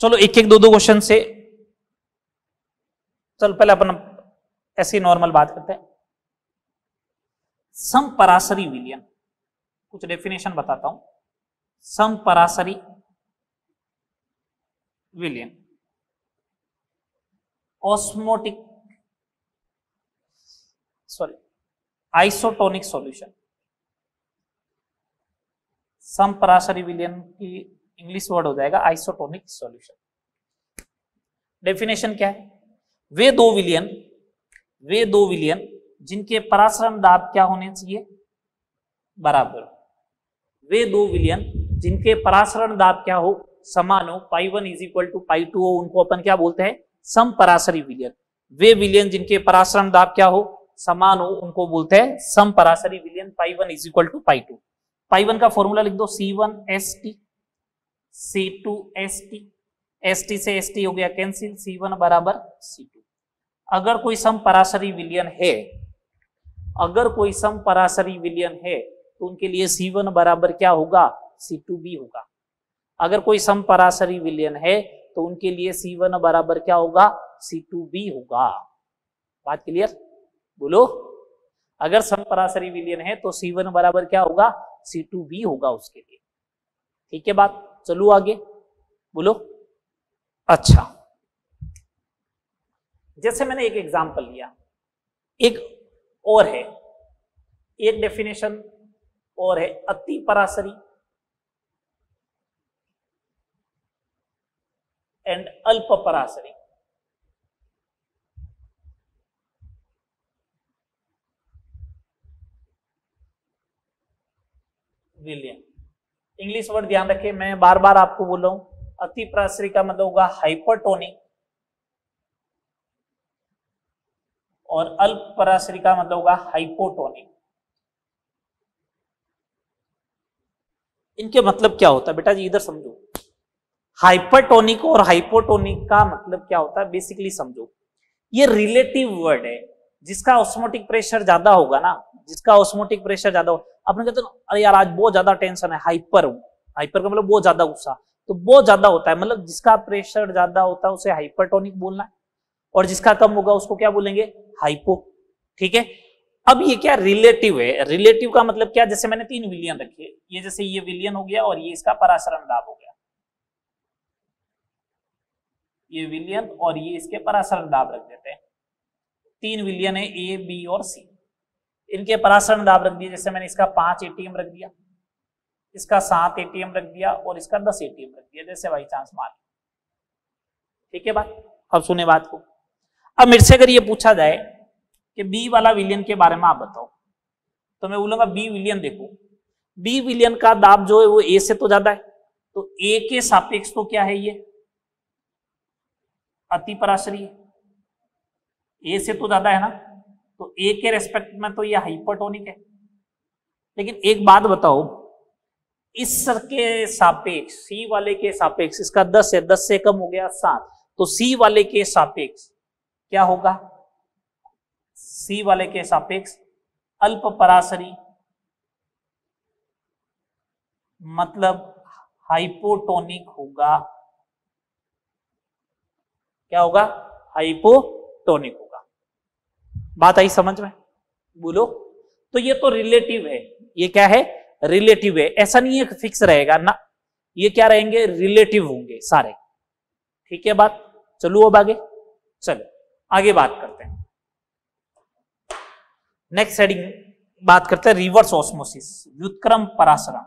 चलो एक एक दो दो क्वेश्चन से, चलो पहले अपन ऐसी नॉर्मल बात करते हैं। समपरासरी विलयन कुछ डेफिनेशन बताता हूं। समपराशरी विलयन, ऑस्मोटिक आइसोटोनिक सॉल्यूशन। समपराशरी विलयन की इंग्लिश वर्ड हो जाएगा आइसोटोनिक सॉल्यूशन। डेफिनेशन क्या है? वे दो विलयन जिनके परासरण दाब क्या होने चाहिए? बराबर। वे दो विलयन जिनके परासरण दाब क्या हो? समान हो, π1 इज इक्वल टू π2 हो, उनको अपन क्या बोलते हैं? समपराशरी विलयन। वे विलयन जिनके परासरण दाब क्या हो? समान हो, उनको बोलते हैं समपराशरी विलयन। π1 इज इक्वल टू π2। π1 का फॉर्मूला लिख दो, C1St C2St, St से St हो गया कैंसिल, C1 बराबर C2। अगर कोई समपराशरी विलयन है, तो उनके लिए C1 बराबर क्या होगा? C2 भी होगा। अगर कोई समपराशरी विलयन है तो उनके लिए C1 बराबर क्या होगा? C2 भी होगा। बात क्लियर? बोलो। अगर समपराशरी विलयन है तो C1 बराबर क्या होगा? C2 भी होगा उसके लिए। ठीक है बात? चलो आगे बोलो। अच्छा, जैसे मैंने एक एग्जांपल लिया, एक और है, एक डेफिनेशन और है, अति पराशरी एंड अल्प पराशरी विलयन। इंग्लिश वर्ड ध्यान रखें, मैं बार बार आपको बोल रहा हूं। अति पराशरी का मतलब होगा हाइपरटोनिक और अल्प पराशरी का मतलब होगा हाइपोटोनिक। इनके मतलब क्या होता है बेटा जी? इधर समझो। हाइपरटोनिक और हाइपोटोनिक का मतलब क्या होता है बेसिकली समझो। ये रिलेटिव वर्ड है। जिसका ऑस्मोटिक प्रेशर ज्यादा होगा ना, जिसका ऑस्मोटिक प्रेशर ज्यादा हो, आपने कहते हैं अरे यार आज बहुत ज्यादा टेंशन है, हाइपर हूं। हाइपर का मतलब बहुत ज्यादा गुस्सा, तो बहुत ज्यादा होता है, मतलब जिसका प्रेशर ज्यादा होता है उसे हाइपरटोनिक बोलना है, और जिसका कम होगा उसको क्या बोलेंगे? हाइपो। ठीक है। अब ये क्या रिलेटिव है? रिलेटिव का मतलब क्या? जैसे मैंने 3 विलयन रखे, ये जैसे ये विलयन हो गया और ये इसका परासरण दाब हो गया, ये विलयन और ये इसके परासरण दाब रख देते हैं। 3 विलयन है, ए बी और सी, इनके परासरण दाब रख दिए। जैसे मैंने इसका 5 एटीएम रख दिया, इसका 7 एटीएम रख दिया और इसका 10 एटीएम रख दिया, जैसे बाई चांस मान। ठीक है बात? अब सुने बात को। अब मेरे से अगर ये पूछा जाए कि बी वाला विलयन के बारे में आप बताओ, तो मैं बोलूंगा बी विलयन देखो, बी विलयन का दाब जो है वो ए से तो ज्यादा है, तो ए के सापेक्ष तो क्या है? ये अति पराशरी है, ए से तो ज्यादा है ना, तो ए के रेस्पेक्ट में तो ये हाइपरटोनिक है। लेकिन एक बात बताओ, इसके सापेक्ष, सी वाले के सापेक्ष इसका 10 है, 10 से कम हो गया 7, तो सी वाले के सापेक्ष क्या होगा? सी वाले के सापेक्ष अल्प पराशरी, मतलब हाइपोटोनिक होगा। क्या होगा? हाइपोटोनिक होगा। बात आई समझ में? बोलो। तो ये तो रिलेटिव है, ये क्या है? रिलेटिव है। ऐसा नहीं है फिक्स रहेगा ना, ये क्या रहेंगे? रिलेटिव होंगे सारे। ठीक है बात? चलो अब आगे, चलो आगे बात करते हैं। नेक्स्ट हेडिंग बात करते हैं रिवर्स ऑस्मोसिस, व्युत्क्रम परासरण।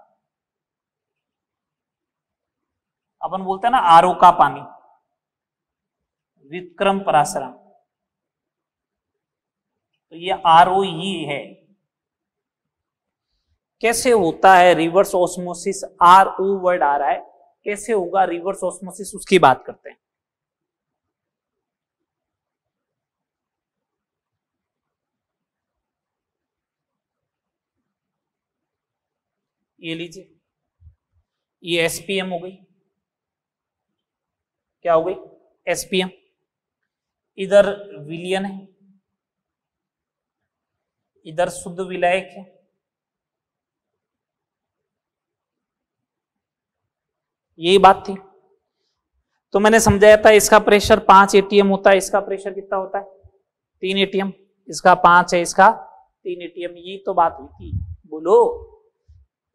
अपन बोलते हैं ना आरओ का पानी, व्युत्क्रम परासरण, तो ये आरओ ही है। कैसे होता है रिवर्स ऑस्मोसिस? आरओ वर्ड आ रहा है, कैसे होगा रिवर्स ऑस्मोसिस उसकी बात करते हैं। ये लीजिए, ये एसपीएम हो गई। क्या हो गई? एसपीएम। इधर विलयन है, इधर शुद्ध विलायक है, यही बात थी। तो मैंने समझाया था इसका प्रेशर 5 एटीएम होता है, इसका प्रेशर कितना होता है? 3 एटीएम। इसका 5 है, इसका 3 एटीएम, यही तो बात हुई थी। बोलो।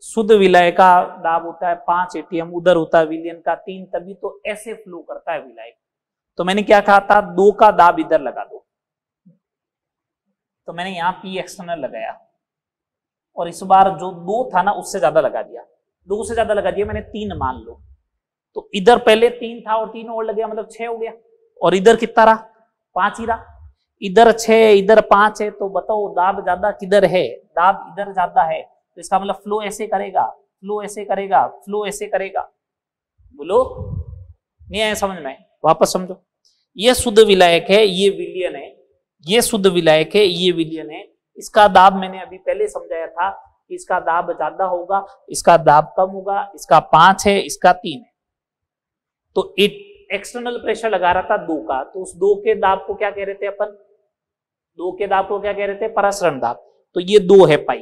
शुद्ध विलय का दाब होता है 5 एटीएम, उधर होता है विलयन का 3, तभी तो ऐसे फ्लो करता है विलय। तो मैंने क्या कहा था, 2 का दाब इधर लगा दो, तो मैंने यहां पी एक्सटर्नल लगाया और इस बार जो 2 था ना उससे ज्यादा लगा दिया, 2 से ज्यादा लगा दिया मैंने, 3 मान लो। तो इधर पहले 3 था और 3 और लग गया, मतलब 6 हो गया। और इधर कितना रहा, 5 ही रहा। इधर 6 इधर 5 है, तो बताओ दाब ज्यादा किधर है, दाब इधर ज्यादा है, तो इसका मतलब फ्लो ऐसे करेगा, फ्लो ऐसे करेगा, फ्लो ऐसे करेगा। बोलो, नहीं आया समझ में, वापस समझो। ये शुद्ध विलायक है, ये विलियन है, ये शुद्ध विलायक है, ये विलियन है। इसका दाब मैंने अभी पहले समझाया था कि इसका दाब ज्यादा होगा, इसका दाब कम होगा, इसका 5 है, इसका 3 है। तो एक्सटर्नल प्रेशर लगा रहा था 2 का, तो उस 2 के दाब को क्या कह रहे थे अपन, 2 के दाब को क्या कह रहे थे, परासरण दाब। तो ये 2 है पाई,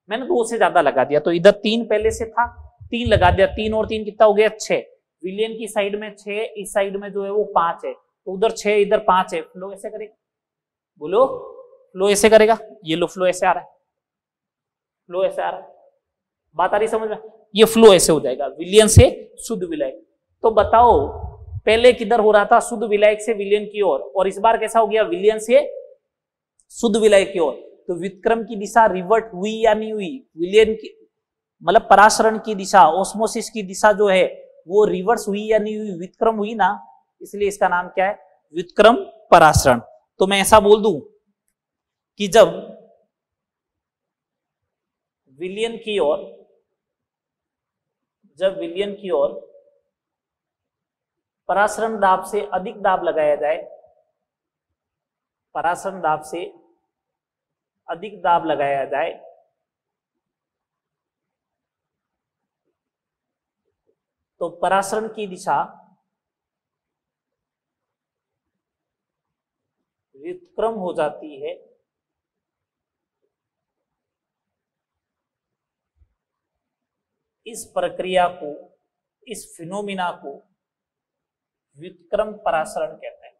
मैंने 2 से ज्यादा लगा दिया, तो इधर 3 पहले से था, 3 लगा दिया, 3 और 3 कितना हो गया, 6। विलियन की साइड में 6, इस साइड में जो है वो 5 है, तो उधर 6 इधर 5 है, फ्लो ऐसे करेगा। बोलो, फ्लो ऐसे करेगा, ये लो फ्लो ऐसे आ रहा है, फ्लो ऐसे आ रहा है, बात आ रही समझ में, ये फ्लो ऐसे हो जाएगा विलियन से शुद्ध विलायक। तो बताओ पहले किधर हो रहा था, शुद्ध विलायक से विलियन की ओर, और इस बार कैसा हो गया, विलियन से शुद्ध विलायक की ओर। तो व्युत्क्रम की दिशा रिवर्ट हुई या नहीं हुई, विलियन की मतलब परासरण की दिशा, ऑस्मोसिस की दिशा जो है वो रिवर्स हुई या नहीं हुई, व्युत्क्रम हुई ना, इसलिए इसका नाम क्या है, व्युत्क्रम परासरण। तो मैं ऐसा बोल दूं कि जब विलियन की ओर, जब विलियन की ओर परासरण दाब से अधिक दाब लगाया जाए, परासरण दाब से अधिक दाब लगाया जाए, तो परासरण की दिशा व्युत्क्रम हो जाती है। इस प्रक्रिया को, इस फिनोमिना को व्युत्क्रम परासरण कहते हैं।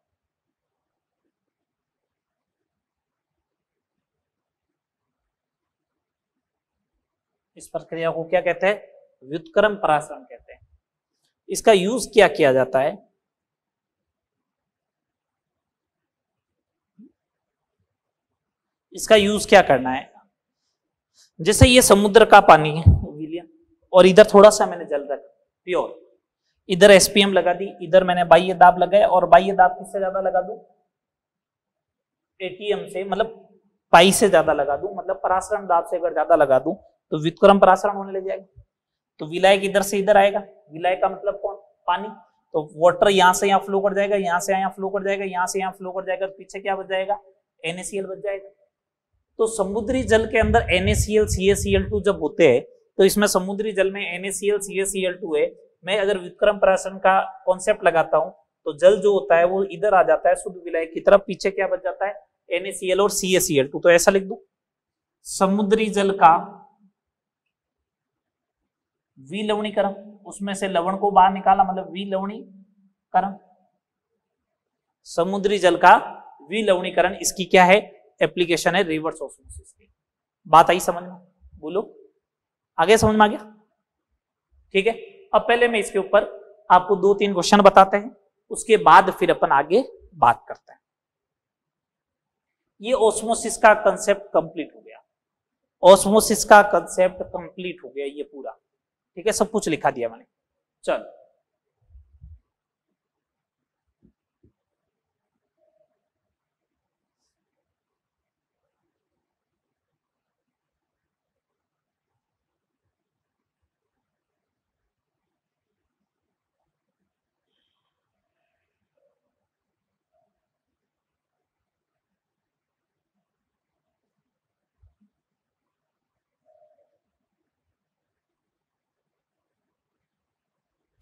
इस प्रक्रिया को क्या कहते हैं, व्युत्क्रम परासरण कहते हैं। इसका यूज क्या किया जाता है, इसका यूज क्या करना है, जैसे ये समुद्र का पानी है विलियन, और इधर थोड़ा सा मैंने जल रखा प्योर, इधर एसपीएम लगा दी, इधर मैंने बाह्य दाब लगाया, और बाह्य दाब किससे ज्यादा लगा दूं, एटीएम से, मतलब पाई से ज्यादा लगा दूं, मतलब परासरण दाब से अगर ज्यादा लगा दूं तो व्युत्क्रम परासरण होने लग जाएगा। तो विलायक इधर से इधर आएगा, विलायक का मतलब कौन, पानी, तो वाटर यहां से यहां फ्लो कर जाएगा, यहां से यहां फ्लो कर जाएगा, यहां से यहां फ्लो कर जाएगा, तो पीछे क्या बच जाएगा, NaCl बच जाएगा। तो समुद्री जल के अंदर NaCl CaCl2 जब होते हैं, तो इसमें समुद्री जल में NaCl CaCl2 है, मैं अगर व्युत्क्रम परासरण का कॉन्सेप्ट लगाता हूं तो जल जो होता है वो इधर आ जाता है शुद्ध विलायक की तरफ, पीछे क्या बच जाता है, NaCl और CaCl2। तो ऐसा लिख दूं, समुद्री जल का विलवणीकरण, उसमें से लवण को बाहर निकाला, मतलब विलवणीकरण, समुद्री जल का विलवणीकरण, इसकी क्या है एप्लीकेशन है, रिवर्स ऑस्मोसिस की। बात आई समझ में, बोलो आगे समझ में आ गया, ठीक है। अब पहले मैं इसके ऊपर आपको 2-3 क्वेश्चन बताते हैं, उसके बाद फिर अपन आगे बात करते हैं। ये ऑस्मोसिस का कंसेप्ट कंप्लीट हो गया, ऑस्मोसिस का कंसेप्ट कंप्लीट हो गया ये पूरा, ठीक है, सब कुछ लिखा दिया मैंने। चल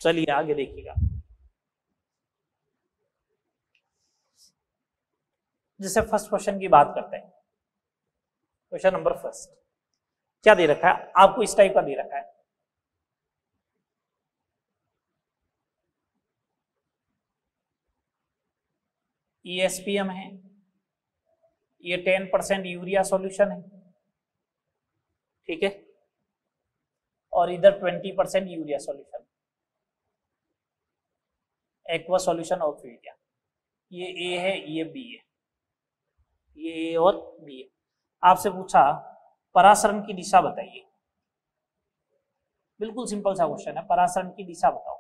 चलिए आगे देखिएगा। जैसे फर्स्ट क्वेश्चन की बात करते हैं, क्वेश्चन नंबर फर्स्ट क्या दे रखा है आपको, इस टाइप का दे रखा है, ESPM है, ये 10% यूरिया सॉल्यूशन है, ठीक है, और इधर 20% urea solution, aqua solution of urea. ये ए है, ये बी है, ये ए और बी है। आपसे पूछा परासरण की दिशा बताइए, बिल्कुल सिंपल सा क्वेश्चन है, परासरण की दिशा बताओ,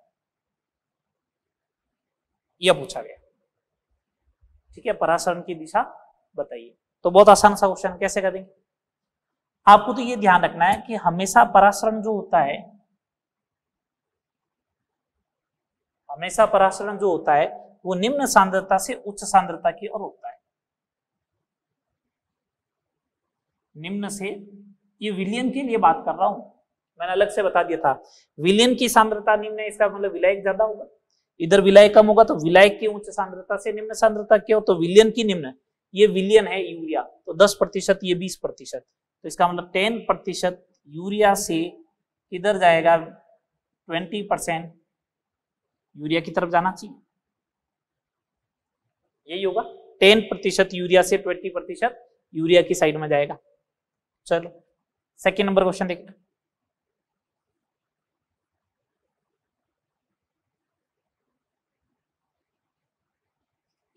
यह पूछा गया। ठीक है, परासरण की दिशा बताइए, तो बहुत आसान सा क्वेश्चन, कैसे करेंगे? आपको तो ये ध्यान रखना है कि हमेशा परासरण जो होता है, हमेशा परासरण जो होता है वो निम्न सांद्रता से उच्च सांद्रता की ओर होता है। निम्न से, ये विलयन के लिए बात कर रहा हूं, मैंने अलग से बता दिया था, विलयन की सांद्रता निम्न है, इसका मतलब विलायक ज्यादा होगा, इधर विलायक कम होगा, तो विलायक की उच्च सांद्रता से निम्न सांद्रता की ओर, तो विलयन की निम्न, ये विलयन है यूरिया, तो 10%, ये 20%, तो इसका मतलब 10% यूरिया से किधर जाएगा, 20% यूरिया की तरफ जाना चाहिए, यही होगा। 10% यूरिया से 20% यूरिया की साइड में जाएगा। चलो सेकेंड नंबर क्वेश्चन देखिए,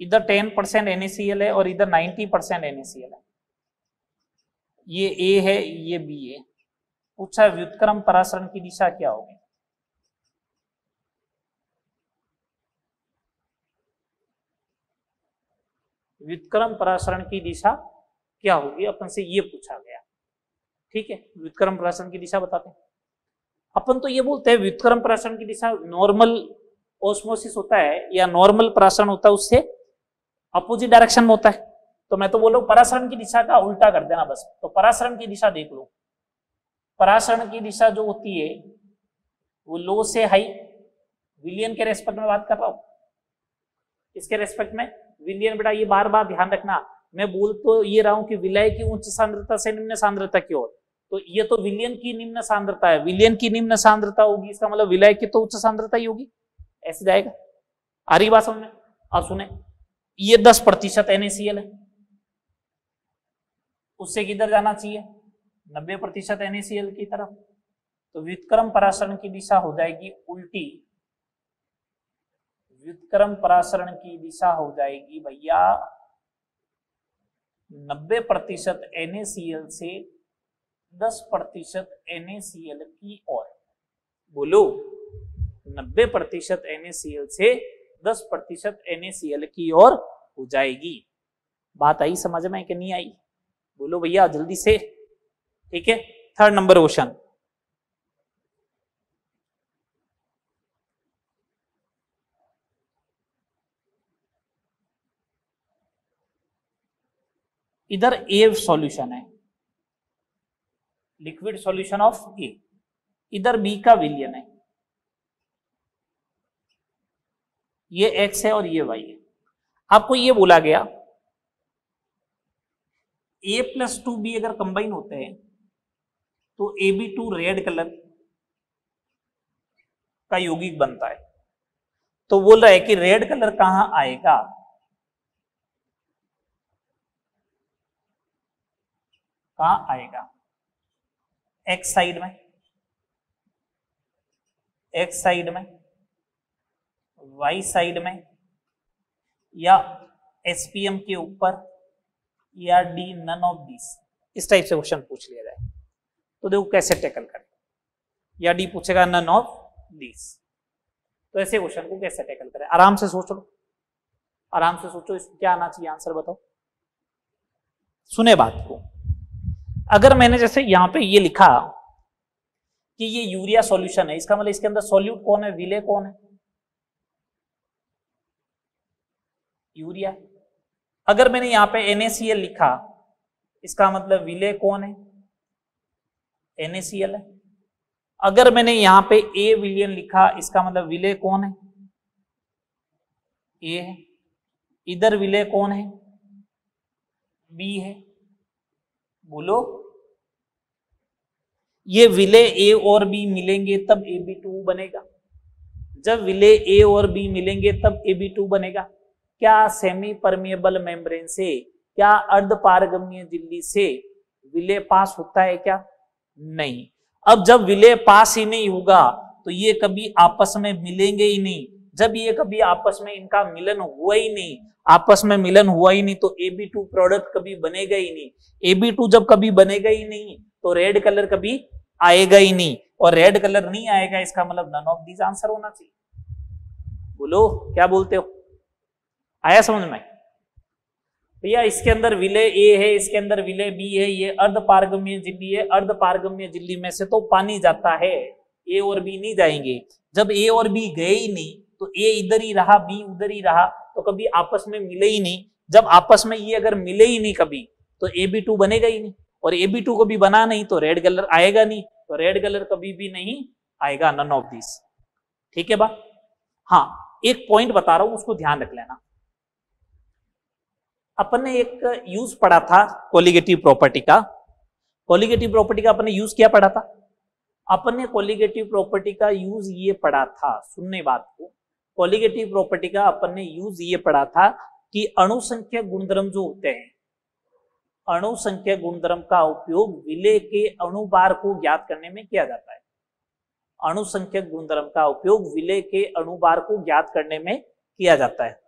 इधर 10% NaCl है और इधर 90% NaCl है, ये ए है, ये बी है। पूछा व्युत्क्रम परासरण की दिशा क्या होगी? व्युत्क्रम परासरण की दिशा क्या होगी, अपन से ये पूछा गया। ठीक है, व्युत्क्रम परासरण की दिशा बताते हैं। अपन तो ये बोलते हैं व्युत्क्रम परासरण की दिशा नॉर्मल ऑस्मोसिस होता है या नॉर्मल परासरण होता है, उससे अपोजिट डायरेक्शन में होता है। तो मैं तो बोल रहा हूं परासरण की दिशा का उल्टा कर देना बस। तो परासरण की दिशा देख लो, परासरण की दिशा जो होती है वो लो से हाई, विलियन के रेस्पेक्ट में बात कर रहा हूं, इसके रेस्पेक्ट में विलियन। बेटा ये बार बार ध्यान रखना, मैं बोल तो ये रहा हूं कि विलय की उच्च सांद्रता से निम्न सांद्रता की ओर, तो ये तो विलियन की निम्न सांद्रता है, विलियन की निम्न सांद्रता होगी, इसका मतलब विलय की तो उच्च सांद्रता ही होगी, ऐसे जाएगा। आ रही बात समझ में? अब सुने, ये 10% NaCl है, उससे किधर जाना चाहिए, 90% NaCl की तरफ, तो व्युत्क्रम परासरण की दिशा हो जाएगी उल्टी, व्युत्क्रम परासरण की दिशा हो जाएगी भैया 90% NaCl से 10% NaCl की ओर। बोलो, 90% NaCl से 10% NaCl की ओर हो जाएगी। बात आई समझ में कि नहीं आई? बोलो भैया जल्दी से। ठीक है, थर्ड नंबर क्वेश्चन, इधर ए सॉल्यूशन है, लिक्विड सॉल्यूशन ऑफ ए, इधर बी का विलियन है, ये एक्स है और ये वाई है। आपको ये बोला गया A+2B अगर कंबाइन होते हैं तो AB2 रेड कलर का यौगिक बनता है। तो बोल रहा है कि रेड कलर कहां आएगा, कहां आएगा, एक्स साइड में, एक्स साइड में, वाई साइड में, या SPM के ऊपर, या डी नन ऑफ दिस। इस टाइप से क्वेश्चन पूछ लिया जाए तो देखो कैसे टैकल करें, या डी पूछेगा नन ऑफ दिस, तो ऐसे क्वेश्चन को कैसे टैकल करें? आराम से सोच लो, आराम से सोचो, इसको क्या आना चाहिए आंसर बताओ। सुने बात को, अगर मैंने जैसे यहां पे ये लिखा कि ये यूरिया सॉल्यूशन है, इसका मतलब इसके अंदर सॉल्यूट कौन है, विलेय कौन है, यूरिया। अगर मैंने यहां पे NaCl लिखा, इसका मतलब विलेय कौन है, NaCl है। अगर मैंने यहां पे A विलियन लिखा, इसका मतलब विलेय कौन है, A है। इधर विलेय कौन है, B है। बोलो, ये विलेय A और B मिलेंगे तब AB2 बनेगा। जब विलेय A और B मिलेंगे तब AB2 बनेगा। क्या सेमी परमिएबल मेम्ब्रेन से, क्या अर्ध पारगम्य झिल्ली से विलेय पास होता है क्या? नहीं। अब जब विलय पास ही नहीं होगा तो ये कभी आपस में मिलेंगे ही नहीं। जब ये कभी आपस में इनका मिलन हुआ ही नहीं, आपस में मिलन हुआ ही नहीं, तो Ab2 प्रोडक्ट कभी बनेगा ही नहीं। Ab2 जब कभी बनेगा ही नहीं तो रेड कलर कभी आएगा ही नहीं, और रेड कलर नहीं आएगा इसका मतलब नन ऑफ दीज आंसर होना चाहिए। बोलो क्या बोलते हो, आया समझ में? भैया इसके अंदर विलय ए है, इसके अंदर विलय बी है, ये अर्धपारगम्य झिल्ली है, अर्धपारगम्य झिल्ली में से तो पानी जाता है, ए और बी नहीं जाएंगे। जब ए और बी गए ही नहीं तो ए इधर ही रहा, बी उधर ही रहा, तो कभी आपस में मिले ही नहीं। जब आपस में ये अगर मिले ही नहीं कभी तो Ab2 बनेगा ही नहीं, और Ab2 को भी बना नहीं तो रेड कलर आएगा नहीं, तो रेड कलर कभी भी नहीं आएगा, नन ऑफ दिस। ठीक है बात? हाँ, एक पॉइंट बता रहा हूं उसको ध्यान रख लेना। अपन ने एक यूज पढ़ा था कोलिगेटिव प्रॉपर्टी का। कोलिगेटिव प्रॉपर्टी का अपन ने यूज क्या पढ़ा था? अपन ने कोलिगेटिव प्रॉपर्टी का यूज ये पढ़ा था, सुनने बात को, कोलिगेटिव प्रॉपर्टी का अपन ने यूज ये पढ़ा था कि अणुसंख्यक गुणधर्म जो होते हैं, अणुसंख्यक गुणधर्म का उपयोग विलय के अणुभार को ज्ञात करने में किया जाता है। अणुसंख्यक गुणधर्म का उपयोग विलय के अणुभार को ज्ञात करने में किया जाता है।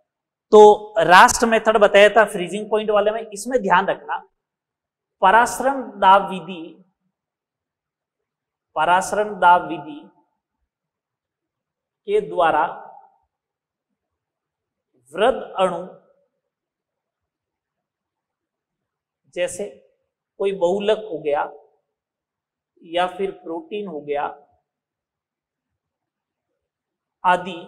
तो रास्ट मेथड बताया था फ्रीजिंग पॉइंट वाले में, इसमें ध्यान रखना परासरण दाब विधि, परासरण दाब विधि के द्वारा वृद्ध अणु, जैसे कोई बहुलक हो गया या फिर प्रोटीन हो गया आदि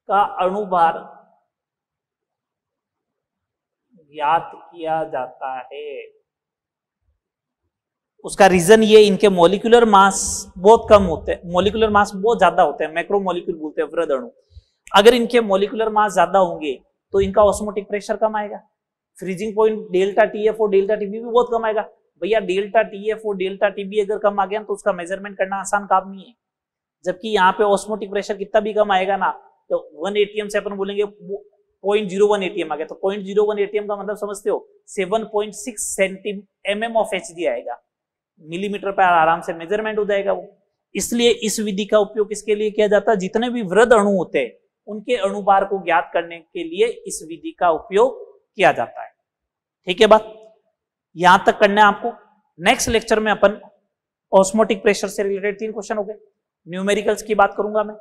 का अणुभार ज्ञात किया जाता है। उसका रीजन ये, इनके मॉलिक्यूलर मास बहुत कम होते हैं, मॉलिक्यूलर मास बहुत ज्यादा होते हैं, मैक्रोमोलिक्यूल बोलते हैं वृद्ध अणु। अगर इनके मॉलिक्यूलर मास ज्यादा होंगे तो इनका ऑस्मोटिक प्रेशर कम आएगा, फ्रीजिंग पॉइंट डेल्टा TF और डेल्टा TB भी बहुत कम आएगा। भैया डेल्टा TF और डेल्टा TB अगर कम आ गया तो उसका मेजरमेंट करना आसान काम नहीं है, जबकि यहाँ पे ऑस्मोटिक प्रेशर कितना भी कम आएगा ना, तो 1 atm से अपन बोलेंगे 0.01 atm आ गया, तो 0.01 atm का मतलब समझते हो 7.6 mm ऑफ Hg आएगा, मिलीमीटर पर आराम से मेजरमेंट हो जाएगा वो। इसलिए इस विधि का उपयोग किसके लिए किया जाता है? जितने भी वृद्ध अणु होते हैं उनके अणुभार को ज्ञात करने के लिए इस विधि का उपयोग किया जाता है। ठीक है बात, यहां तक करना है आपको। नेक्स्ट लेक्चर में अपन ऑस्मोटिक प्रेशर से रिलेटेड 3 क्वेश्चन हो गए, न्यूमेरिकल्स की बात करूंगा मैं,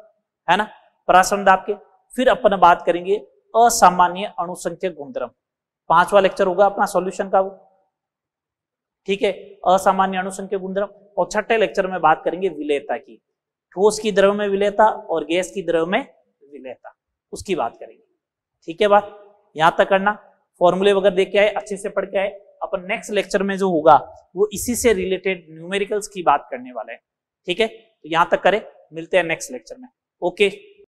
है ना, परासरण दाब के। फिर अपन बात करेंगे असामान्य अणुसंख्यक गुणधर्म, 5वां लेक्चर होगा अपना सॉल्यूशन का वो। ठीक है, असामान्य अणुसंख्यक गुणधर्म। और 6ठे लेक्चर में बात करेंगे विलेयता की, ठोस की द्रव में विलेयता और गैस की द्रव में विलेयता, उसकी बात करेंगे। ठीक है बात, यहां तक करना, फॉर्मूले वगैरह देख के आए, अच्छे से पढ़ के आए। अपन नेक्स्ट लेक्चर में जो होगा वो इसी से रिलेटेड न्यूमेरिकल्स की बात करने वाले हैं। ठीक है, तो यहां तक करें, मिलते हैं नेक्स्ट लेक्चर में। ओके।